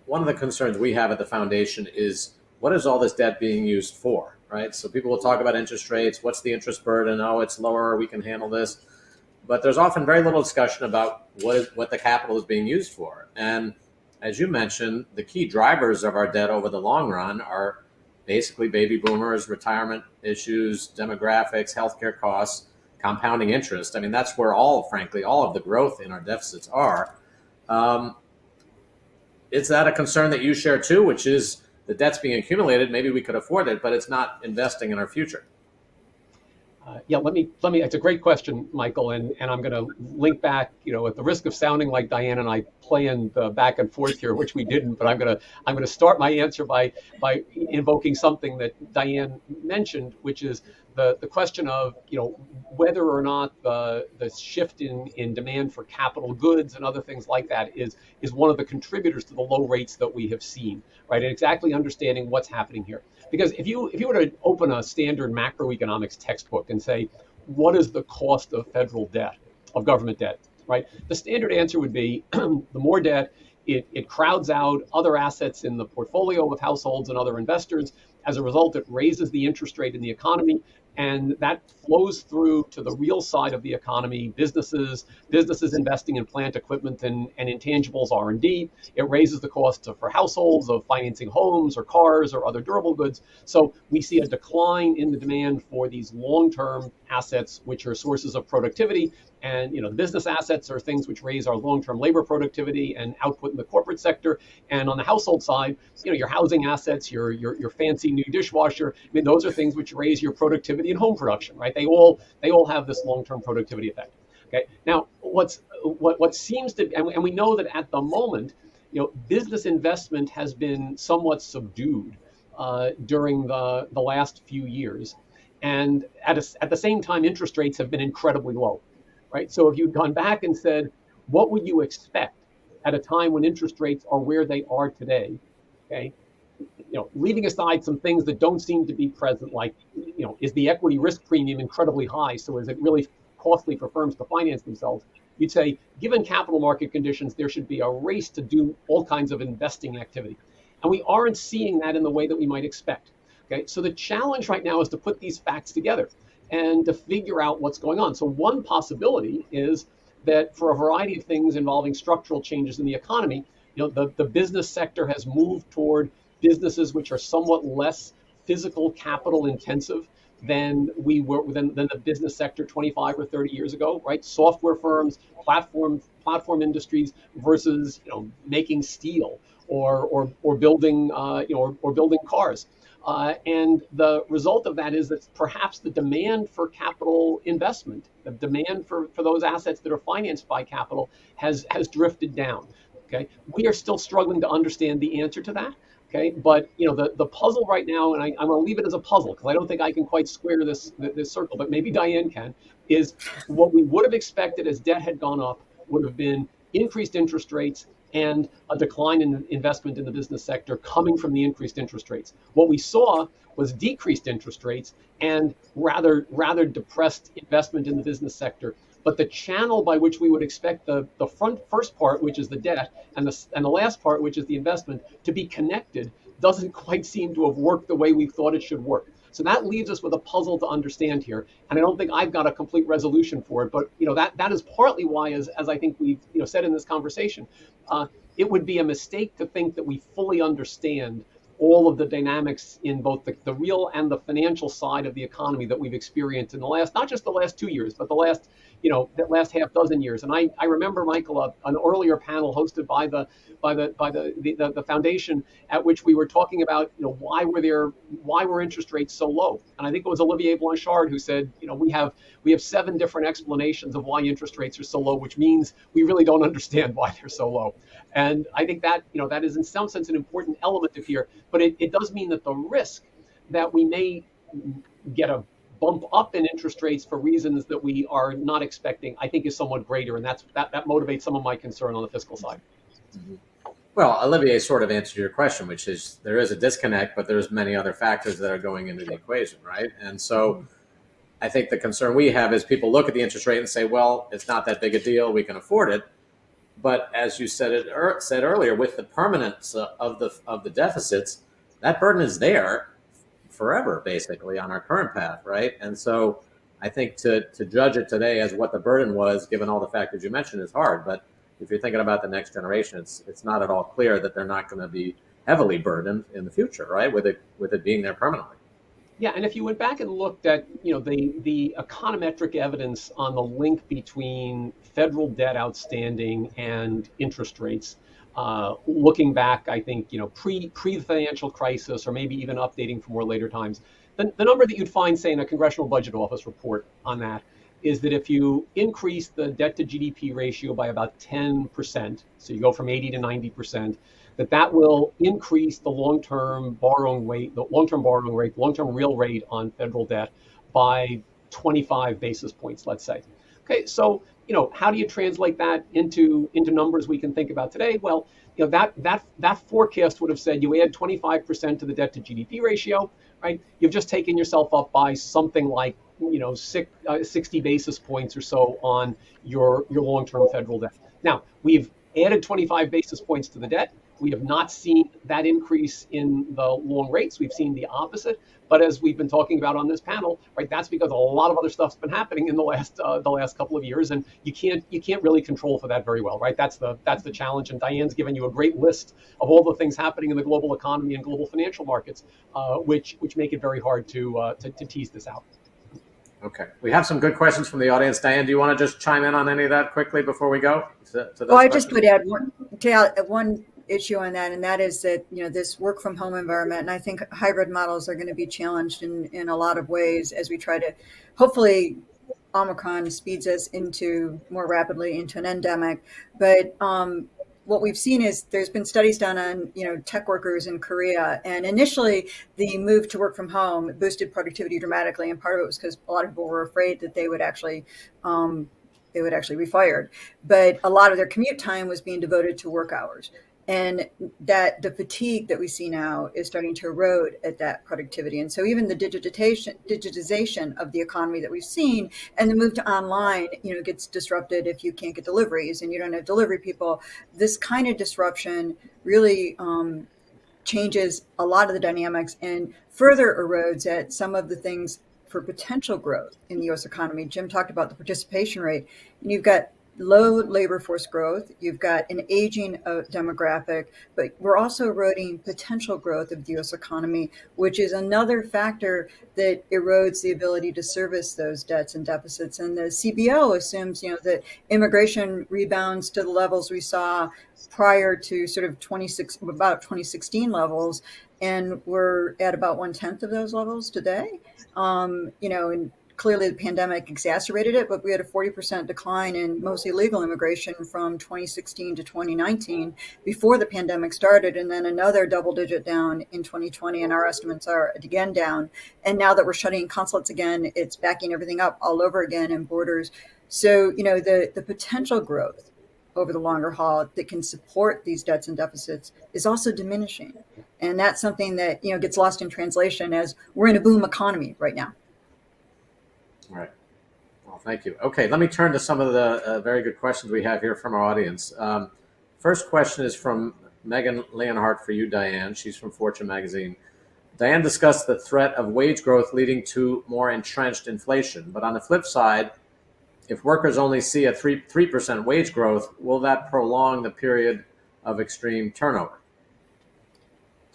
one of the concerns we have at the foundation is, what is all this debt being used for, right? So people will talk about interest rates. What's the interest burden? Oh, it's lower. We can handle this. But there's often very little discussion about what the capital is being used for. And as you mentioned, the key drivers of our debt over the long run are basically baby boomers, retirement issues, demographics, healthcare costs, compounding interest. I mean, that's where frankly, all of the growth in our deficits are. Is that a concern that you share too, which is the debt's being accumulated? Maybe we could afford it, but it's not investing in our future. Let me. It's a great question, Michael, and I'm going to link back. At the risk of sounding like Diane and I playing the back and forth here, which we didn't, but I'm going to start my answer by invoking something that Diane mentioned, which is the question of whether or not the shift in demand for capital goods and other things like that is one of the contributors to the low rates that we have seen, right? And exactly understanding what's happening here. Because if you were to open a standard macroeconomics textbook and say, what is the cost of federal debt, of government debt, right? The standard answer would be the more debt, it crowds out other assets in the portfolio of households and other investors. As a result, it raises the interest rate in the economy, and that flows through to the real side of the economy, businesses investing in plant equipment and intangibles R&D. It raises the cost for households of financing homes or cars or other durable goods. So we see a decline in the demand for these long-term assets, which are sources of productivity. And the business assets are things which raise our long-term labor productivity and output in the corporate sector. And on the household side, your housing assets, your fancy new dishwasher, I mean, those are things which raise your productivity in home production, right? They all have this long-term productivity effect. Okay. Now, what seems to, and we know that at the moment, business investment has been somewhat subdued during the last few years, and at the same time, interest rates have been incredibly low. Right. So if you'd gone back and said, what would you expect at a time when interest rates are where they are today? Okay. Leaving aside some things that don't seem to be present, like, is the equity risk premium incredibly high? So is it really costly for firms to finance themselves? You'd say, given capital market conditions, there should be a race to do all kinds of investing activity. And we aren't seeing that in the way that we might expect. Okay. So the challenge right now is to put these facts together and to figure out what's going on. So one possibility is that for a variety of things involving structural changes in the economy, the business sector has moved toward businesses which are somewhat less physical capital intensive than the business sector 25 or 30 years ago, right? Software firms, platform industries versus making steel or building or building cars. And the result of that is that perhaps the demand for capital investment, the demand for those assets that are financed by capital has drifted down. Okay, we are still struggling to understand the answer to that. Okay, but the puzzle right now, and I'm going to leave it as a puzzle because I don't think I can quite square this circle, but maybe Diane can, is what we would have expected as debt had gone up would have been increased interest rates and a decline in investment in the business sector coming from the increased interest rates. What we saw was decreased interest rates and rather depressed investment in the business sector. But the channel by which we would expect the first part, which is the debt, and the last part, which is the investment, to be connected, doesn't quite seem to have worked the way we thought it should work. So that leaves us with a puzzle to understand here, and I don't think I've got a complete resolution for it. But that is partly why, as I think we've said in this conversation, it would be a mistake to think that we fully understand all of the dynamics in both the real and the financial side of the economy that we've experienced in the last, not just the last 2 years, but the last, that last half dozen years. And I remember, Michael, an earlier panel hosted by the foundation, at which we were talking about, why were interest rates so low? And I think it was Olivier Blanchard who said, we have 7 different explanations of why interest rates are so low, which means we really don't understand why they're so low. And I think that, that is in some sense an important element of here, but it does mean that the risk that we may get a bump up in interest rates for reasons that we are not expecting, I think is somewhat greater. And that motivates some of my concern on the fiscal side. Mm-hmm. Well, Olivier sort of answered your question, which is there is a disconnect, but there's many other factors that are going into the equation, right? And so I think the concern we have is people look at the interest rate and say, well, it's not that big a deal, we can afford it. But as you said earlier, with the permanence of the deficits, that burden is there forever, basically, on our current path, right? And so I think to judge it today as what the burden was, given all the factors you mentioned, is hard. But if you're thinking about the next generation, it's not at all clear that they're not going to be heavily burdened in the future, right? With it being there permanently. Yeah, and if you went back and looked at the econometric evidence on the link between federal debt outstanding and interest rates, looking back, I think pre financial crisis, or maybe even updating for more later times, the number that you'd find, say, in a Congressional Budget Office report on that is that if you increase the debt to GDP ratio by about 10%, so you go from 80 to 90%, that will increase the long-term borrowing rate, the long-term real rate on federal debt by 25 basis points, let's say. Okay, so how do you translate that into numbers we can think about today? Well, that forecast would have said you add 25% to the debt to GDP ratio, right? You've just taken yourself up by something like 60 basis points or so on your long-term federal debt. Now, we've added 25 basis points to the debt. We have not seen that increase in the long rates. We've seen the opposite. But as we've been talking about on this panel, right, that's because a lot of other stuff's been happening in the last couple of years, and you can't really control for that very well, right? That's the challenge. And Diane's given you a great list of all the things happening in the global economy and global financial markets, which make it very hard to tease this out. Okay, we have some good questions from the audience. Diane, do you want to just chime in on any of that quickly before we go? Well, I just would add one issue on that, and that is that this work from home environment, and I think hybrid models are going to be challenged in a lot of ways as we try to, hopefully Omicron speeds us more rapidly into an endemic. But what we've seen is there's been studies done on tech workers in Korea, and initially the move to work from home boosted productivity dramatically, and part of it was because a lot of people were afraid that they would actually be fired. But a lot of their commute time was being devoted to work hours. And that the fatigue that we see now is starting to erode at that productivity. And so even the digitization of the economy that we've seen and the move to online, gets disrupted if you can't get deliveries and you don't have delivery people. This kind of disruption really changes a lot of the dynamics and further erodes at some of the things for potential growth in the U.S. economy. Jim talked about the participation rate, and you've got low labor force growth, you've got an aging demographic, but we're also eroding potential growth of the U.S. economy, which is another factor that erodes the ability to service those debts and deficits. And the CBO assumes, that immigration rebounds to the levels we saw prior to sort of 2016 levels, and we're at about 1/10 of those levels today. And clearly the pandemic exacerbated it, but we had a 40% decline in mostly illegal immigration from 2016 to 2019 before the pandemic started, and then another double-digit down in 2020, and our estimates are again down. And now that we're shutting consulates again, it's backing everything up all over again in borders. So, the potential growth over the longer haul that can support these debts and deficits is also diminishing. And that's something that, gets lost in translation as we're in a boom economy right now. All right. Well, thank you. Okay, let me turn to some of the very good questions we have here from our audience. First question is from Megan Leonhardt for you, Diane. She's from Fortune magazine. Diane discussed the threat of wage growth leading to more entrenched inflation. But on the flip side, if workers only see a 3% wage growth, will that prolong the period of extreme turnover?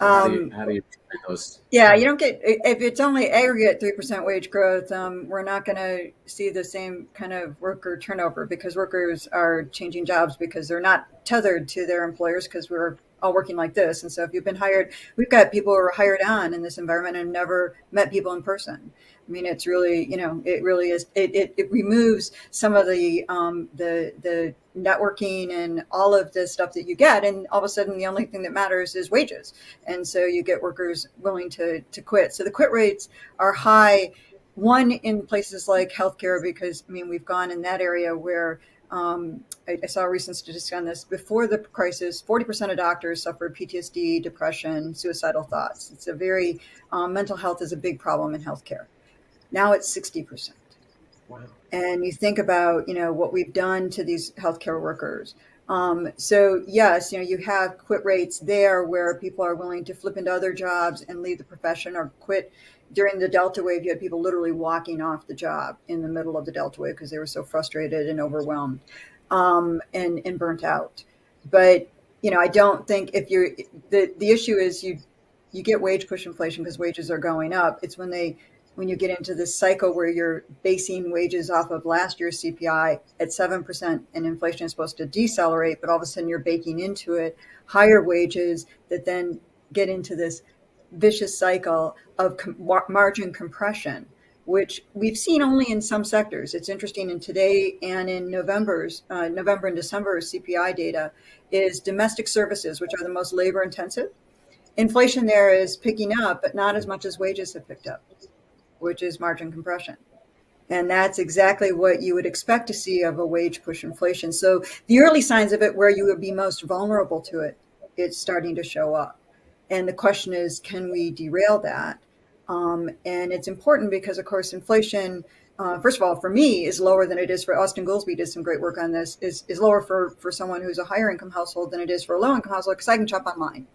So how do you explain those? Yeah, you don't get, if it's only aggregate 3% wage growth, we're not going to see the same kind of worker turnover because workers are changing jobs because they're not tethered to their employers because we're all working like this. And so if you've been hired, we've got people who are hired on in this environment and never met people in person. I mean, it's really, it really is, it removes some of the networking and all of the stuff that you get. And all of a sudden, the only thing that matters is wages. And so you get workers willing to quit. So the quit rates are high, one in places like healthcare, because we've gone in that area where I saw a recent statistic on this. Before the crisis, 40% of doctors suffered PTSD, depression, suicidal thoughts. It's a very, mental health is a big problem in healthcare. Now it's 60%. Wow. And you think about, what we've done to these healthcare workers. So yes, you have quit rates there where people are willing to flip into other jobs and leave the profession or quit. During the Delta wave, you had people literally walking off the job in the middle of the Delta wave because they were so frustrated and overwhelmed, and burnt out. But, I don't think the issue is you get wage push inflation because wages are going up. It's when you get into this cycle where you're basing wages off of last year's CPI at 7% and inflation is supposed to decelerate, but all of a sudden you're baking into it higher wages that then get into this vicious cycle of margin compression, which we've seen only in some sectors. It's interesting in today and in November and December CPI data is domestic services, which are the most labor intensive. Inflation there is picking up, but not as much as wages have picked up, which is margin compression. And that's exactly what you would expect to see of a wage push inflation. So the early signs of it, where you would be most vulnerable to it, it's starting to show up. And the question is, can we derail that? And it's important because, of course, inflation, first of all, for me, is lower than it is for Austin Goolsbee did some great work on this, is lower for someone who's a higher income household than it is for a low income household because I can shop online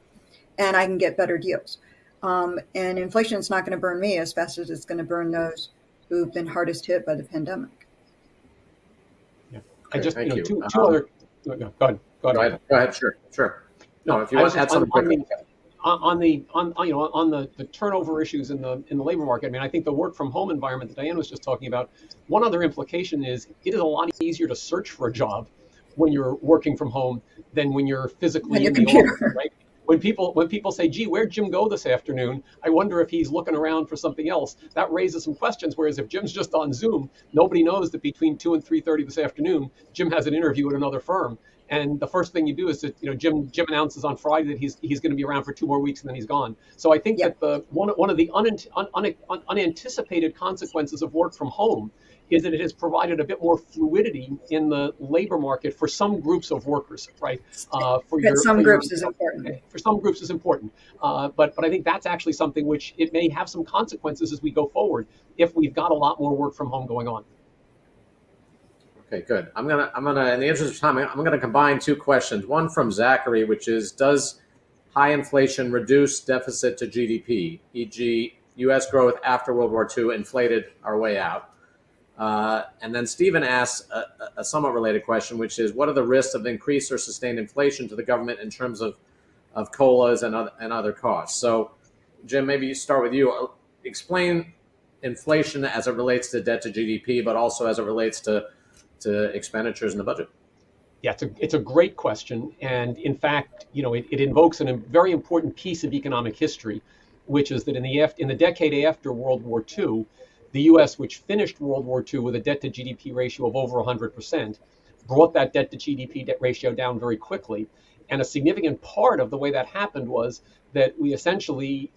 and I can get better deals. And inflation is not going to burn me as fast as it's going to burn those who've been hardest hit by the pandemic. Yeah, okay, I just thank you. Two other. Go ahead. Go ahead. Sure. No, if you want to add something quickly. On the turnover issues in the labor market, I think the work from home environment that Diane was just talking about. One other implication is it is a lot easier to search for a job when you're working from home than when you're physically in the office, right? When people say, gee, where'd Jim go this afternoon? I wonder if he's looking around for something else. That raises some questions. Whereas if Jim's just on Zoom, nobody knows that between 2 and 3:30 this afternoon, Jim has an interview at another firm. And the first thing you do is that, Jim announces on Friday that he's going to be around for 2 more weeks and then he's gone. So I think that one of the unanticipated consequences of work from home is that it has provided a bit more fluidity in the labor market for some groups of workers, right? For some groups is important. But I think that's actually something which it may have some consequences as we go forward if we've got a lot more work from home going on. Okay, good. I'm gonna, in the interest of time, I'm gonna combine two questions. One from Zachary, which is, does high inflation reduce deficit to GDP, e.g., U.S. growth after World War II inflated our way out? And then Stephen asks a somewhat related question, which is, what are the risks of increased or sustained inflation to the government in terms of COLAs and other costs? So, Jim, maybe you start with you. Explain inflation as it relates to debt to GDP, but also as it relates to expenditures in the budget. Yeah, it's a great question. And in fact, it invokes a very important piece of economic history, which is that in the decade after World War II, the U.S., which finished World War II with a debt to GDP ratio of over 100%, brought that debt to GDP ratio down very quickly. And a significant part of the way that happened was that we essentially,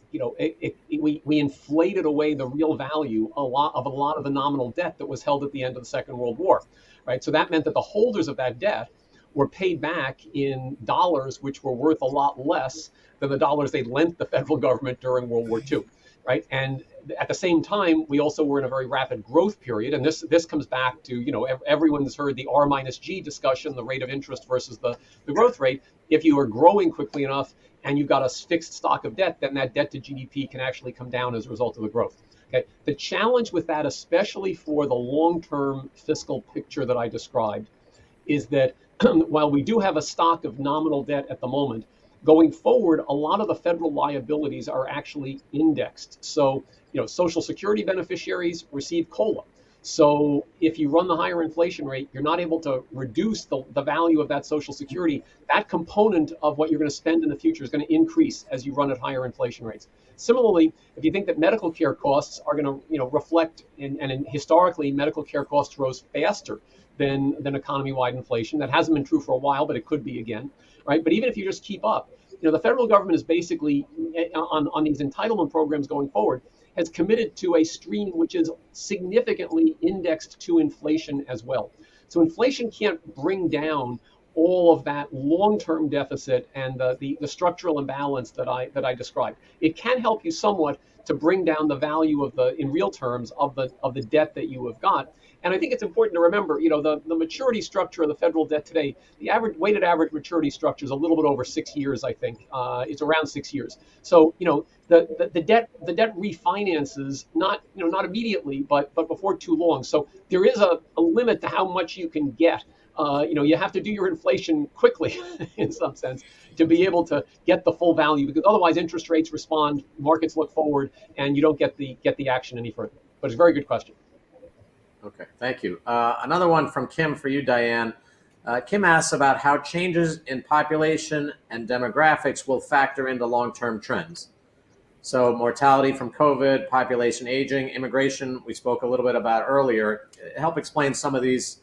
we inflated away the real value a lot of the nominal debt that was held at the end of the Second World War, right? So that meant that the holders of that debt were paid back in dollars, which were worth a lot less than the dollars they lent the federal government during World War II, right? And at the same time, we also were in a very rapid growth period. And this comes back to, everyone's heard the R minus G discussion, the rate of interest versus the growth rate. If you are growing quickly enough and you've got a fixed stock of debt, then that debt to GDP can actually come down as a result of the growth. Okay. The challenge with that, especially for the long-term fiscal picture that I described, is that while we do have a stock of nominal debt at the moment, Going forward, a lot of the federal liabilities are actually indexed. So, Social Security beneficiaries receive COLA. So if you run the higher inflation rate, you're not able to reduce the value of that Social Security. That component of what you're going to spend in the future is going to increase as you run at higher inflation rates. Similarly, if you think that medical care costs are going to reflect, and historically medical care costs rose faster than economy-wide inflation. That hasn't been true for a while, but it could be again, right? But even if you just keep up, the federal government is basically on these entitlement programs going forward has committed to a stream which is significantly indexed to inflation as well. So inflation can't bring down all of that long-term deficit and the structural imbalance that I described. It can help you somewhat to bring down the value of in real terms of the debt that you have got. And I think it's important to remember, the maturity structure of the federal debt today, the weighted average maturity structure is a little bit over 6 years, I think. It's around 6 years. So, the debt refinances not immediately, but before too long. So there is a limit to how much you can get. You have to do your inflation quickly in some sense to be able to get the full value, because otherwise interest rates respond, markets look forward, and you don't get the action any further. But it's a very good question. Okay, thank you. Another one from Kim for you, Diane. Kim asks about how changes in population and demographics will factor into long-term trends. So mortality from COVID, population aging, immigration, we spoke a little bit about earlier. Help explain some of these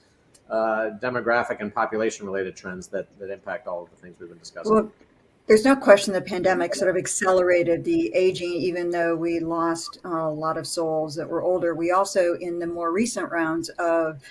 demographic and population-related trends that impact all of the things we've been discussing. Well, there's no question the pandemic sort of accelerated the aging, even though we lost a lot of souls that were older. We also, in the more recent rounds of,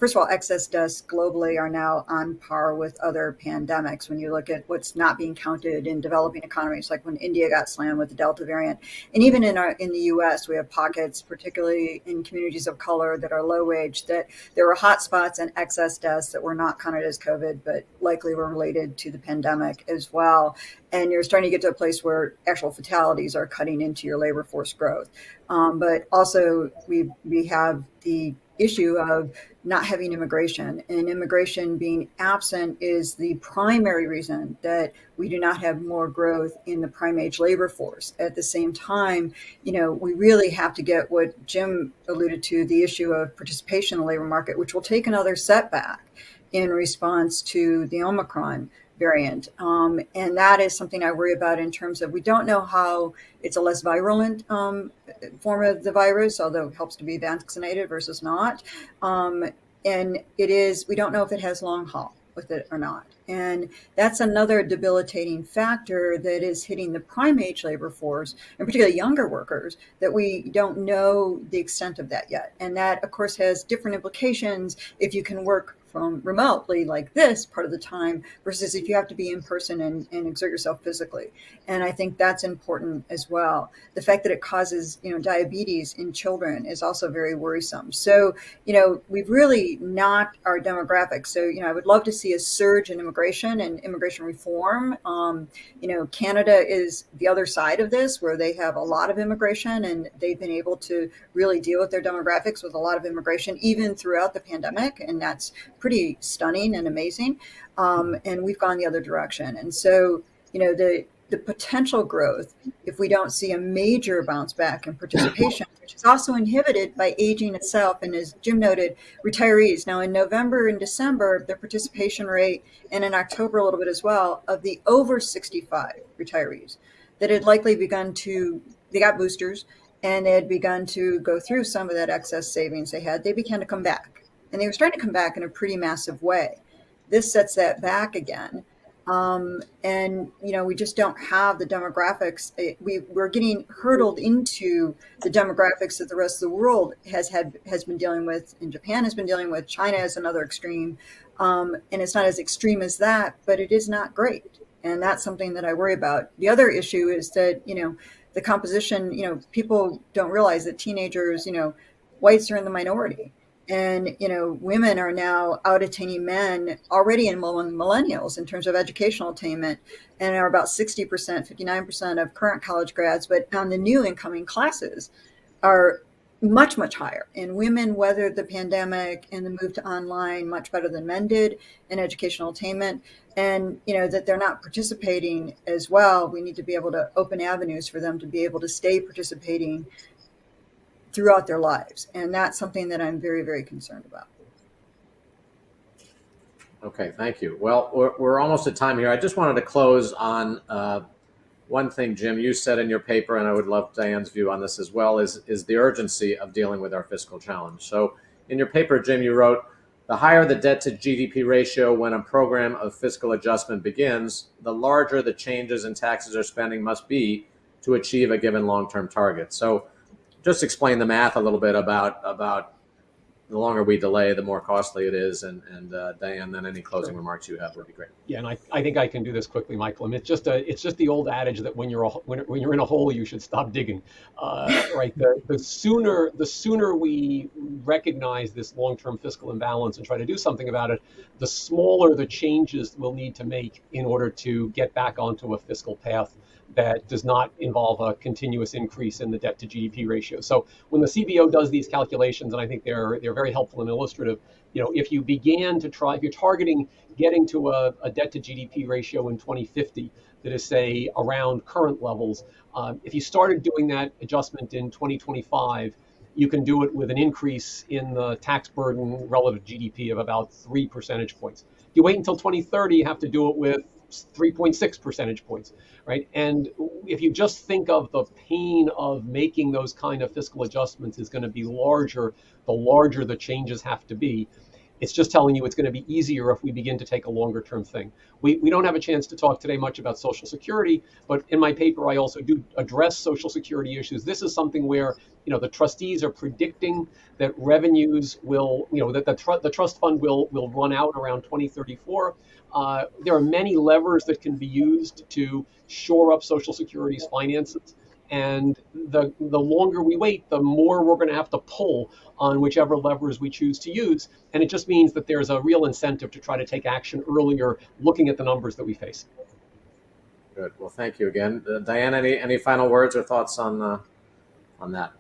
first of all, excess deaths globally are now on par with other pandemics. When you look at what's not being counted in developing economies, like when India got slammed with the Delta variant, and even in the U.S., we have pockets, particularly in communities of color that are low wage, that there were hot spots and excess deaths that were not counted as COVID, but likely were related to the pandemic as well. And you're starting to get to a place where actual fatalities are cutting into your labor force growth. But also we have the issue of not having immigration, and immigration being absent is the primary reason that we do not have more growth in the prime age labor force. At the same time, we really have to get what Jim alluded to, the issue of participation in the labor market, which will take another setback in response to the Omicron variant. And that is something I worry about in terms of, we don't know how it's a less virulent form of the virus, although it helps to be vaccinated versus not. And we don't know if it has long haul with it or not. And that's another debilitating factor that is hitting the prime age labor force, and particularly younger workers, that we don't know the extent of that yet. And that, of course, has different implications if you can work from remotely like this part of the time versus if you have to be in person and exert yourself physically. And I think that's important as well. The fact that it causes, diabetes in children is also very worrisome. So, we've really knocked our demographics. So, I would love to see a surge in immigration and immigration reform. Canada is the other side of this, where they have a lot of immigration and they've been able to really deal with their demographics with a lot of immigration, even throughout the pandemic. And that's pretty stunning and amazing. And we've gone the other direction. And so, the potential growth, if we don't see a major bounce back in participation, which is also inhibited by aging itself. And as Jim noted, retirees. Now in November and December, the participation rate, and in October a little bit as well, of the over 65 retirees that had likely they got boosters and they had begun to go through some of that excess savings they began to come back. And they were starting to come back in a pretty massive way. This sets that back again. And, we just don't have the demographics. We're getting hurdled into the demographics that the rest of the world has been dealing with, and Japan has been dealing with. China is another extreme. And it's not as extreme as that, but it is not great. And that's something that I worry about. The other issue is that, the composition, people don't realize that teenagers, whites are in the minority. And, women are now out-attaining men already among millennials in terms of educational attainment, and are about 60%, 59% of current college grads, but on the new incoming classes are much, much higher. And women weathered the pandemic and the move to online much better than men did in educational attainment. And, that they're not participating as well. We need to be able to open avenues for them to be able to stay participating throughout their lives. And that's something that I'm very, very concerned about. Okay, thank you. Well, we're almost at time here. I just wanted to close on one thing, Jim, you said in your paper, and I would love Diane's view on this as well, is the urgency of dealing with our fiscal challenge. So in your paper, Jim, you wrote, the higher the debt to GDP ratio when a program of fiscal adjustment begins, the larger the changes in taxes or spending must be to achieve a given long-term target. So just explain the math a little bit about the longer we delay, the more costly it is. And Diane, then any closing remarks you have would be great. Yeah, and I think I can do this quickly, Michael. And it's just the old adage that when you're in a hole, you should stop digging. Right. The sooner we recognize this long-term fiscal imbalance and try to do something about it, the smaller the changes we'll need to make in order to get back onto a fiscal path that does not involve a continuous increase in the debt to GDP ratio. So when the CBO does these calculations, and I think they're very helpful and illustrative, if you're targeting getting to a debt to GDP ratio in 2050 that is, say, around current levels, if you started doing that adjustment in 2025, you can do it with an increase in the tax burden relative to GDP of about 3 percentage points. If you wait until 2030, you have to do it with 3.6 percentage points, right? And if you just think of the pain of making those kind of fiscal adjustments is going to be larger, the larger the changes have to be. It's just telling you it's going to be easier if we begin to take a longer term thing. We don't have a chance to talk today much about Social Security, but in my paper, I also do address Social Security issues. This is something where, the trustees are predicting that revenues will, that the trust fund will run out around 2034. There are many levers that can be used to shore up Social Security's finances. And the longer we wait, the more we're going to have to pull on whichever levers we choose to use. And it just means that there's a real incentive to try to take action earlier, looking at the numbers that we face. Good. Well, thank you again. Diane, any final words or thoughts on that?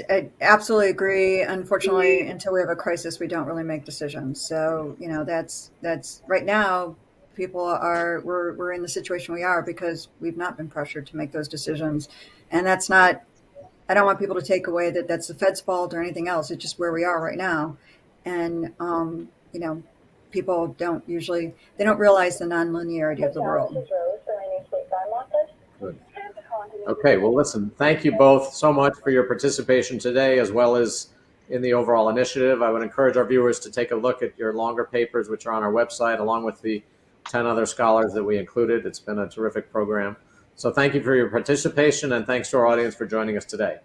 I absolutely agree. Unfortunately, until we have a crisis, we don't really make decisions. So, that's right now. We're in the situation we are because we've not been pressured to make those decisions. And that's not, I don't want people to take away that that's the Fed's fault or anything else. It's just where we are right now. And, people don't realize the nonlinearity of the world. Good. Okay, well, listen, thank you both so much for your participation today, as well as in the overall initiative. I would encourage our viewers to take a look at your longer papers, which are on our website, along with the 10 other scholars that we included. It's been a terrific program. So thank you for your participation, and thanks to our audience for joining us today.